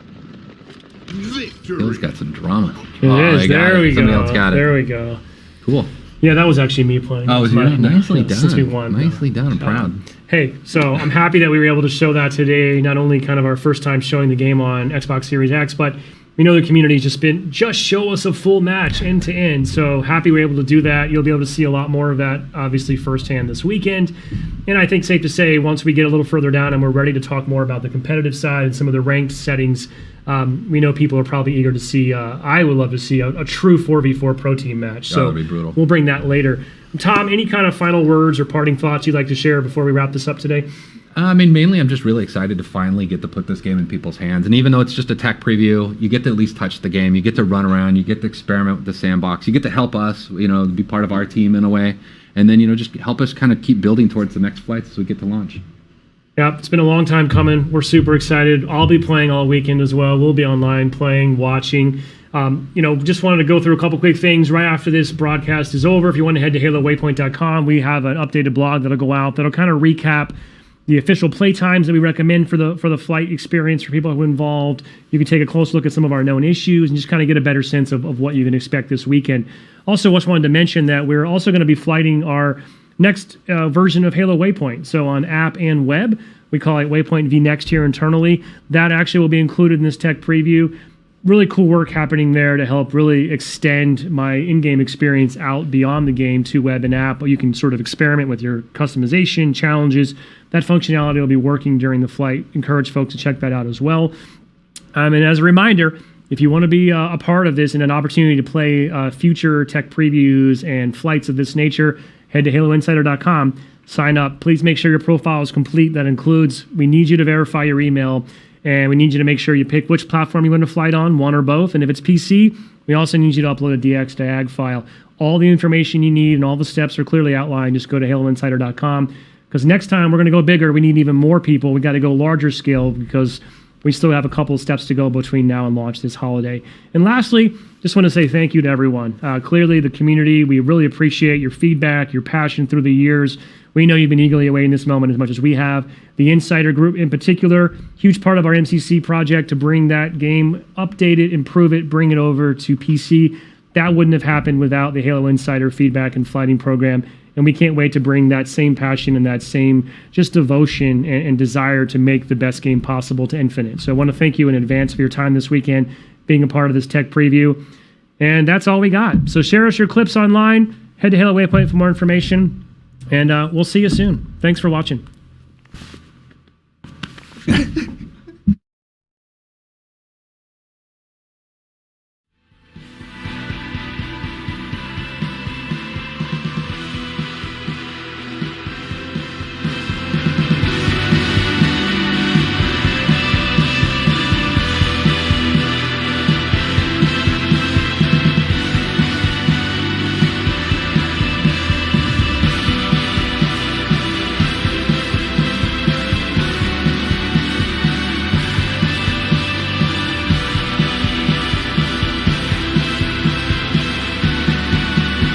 H: Victory.
G: Halo's got some drama.
D: It is.
G: they got
D: There
G: it.
D: we go.
G: Somebody else got it.
D: There we go.
G: Cool.
D: Yeah, that was actually me playing.
G: Oh, was
D: My-
G: you? Nicely done.
D: Since we won.
G: Nicely done. I'm proud.
D: Hey, so I'm happy that we were able to show that today. Not only kind of our first time showing the game on Xbox Series X, but we know the community's just show us a full match end to end. So happy we're able to do that. You'll be able to see a lot more of that, obviously, firsthand this weekend. And I think safe to say, once we get a little further down and we're ready to talk more about the competitive side and some of the ranked settings, we know people are probably eager to see. I would love to see a true 4v4 pro team match. So
G: that'd be brutal.
D: We'll bring that later. Tom, any kind of final words or parting thoughts you'd like to share before we wrap this up today?
G: I mean, mainly I'm just really excited to finally get to put this game in people's hands. And even though it's just a tech preview, you get to at least touch the game. You get to run around. You get to experiment with the sandbox. You get to help us, be part of our team in a way. And then, just help us kind of keep building towards the next flights as we get to launch.
D: Yeah, it's been a long time coming. We're super excited. I'll be playing all weekend as well. We'll be online playing, watching. Just wanted to go through a couple quick things right after this broadcast is over. If you want to head to HaloWaypoint.com, we have an updated blog that'll go out that'll kind of recap the official play times that we recommend for the flight experience for people who are involved. You can take a close look at some of our known issues and just kind of get a better sense of what you can expect this weekend. Also, just wanted to mention that we're also going to be flighting our next version of Halo Waypoint. So on app and web, we call it Waypoint vNext here internally. That actually will be included in this tech preview. Really cool work happening there to help really extend my in-game experience out beyond the game to web and app. You can sort of experiment with your customization, challenges. That functionality will be working during the flight. Encourage folks to check that out as well. And as a reminder, if you want to be a part of this and an opportunity to play future tech previews and flights of this nature, head to HaloInsider.com, sign up. Please make sure your profile is complete. That includes, we need you to verify your email, and we need you to make sure you pick which platform you want to flight on, one or both. And if it's PC, we also need you to upload a DX-to-AG file. All the information you need and all the steps are clearly outlined. Just go to HaloInsider.com, because next time we're going to go bigger. We need even more people. We got to go larger scale because we still have a couple of steps to go between now and launch this holiday. And lastly, just want to say thank you to everyone. Clearly, the community, we really appreciate your feedback, your passion through the years. We know you've been eagerly awaiting this moment as much as we have. The Insider Group in particular, huge part of our MCC project to bring that game, update it, improve it, bring it over to PC. That wouldn't have happened without the Halo Insider feedback and flighting program. And we can't wait to bring that same passion and that same just devotion and desire to make the best game possible to Infinite. So I want to thank you in advance for your time this weekend, being a part of this tech preview. And that's all we got. So share us your clips online. Head to Halo Waypoint for more information. And we'll see you soon. Thanks for watching.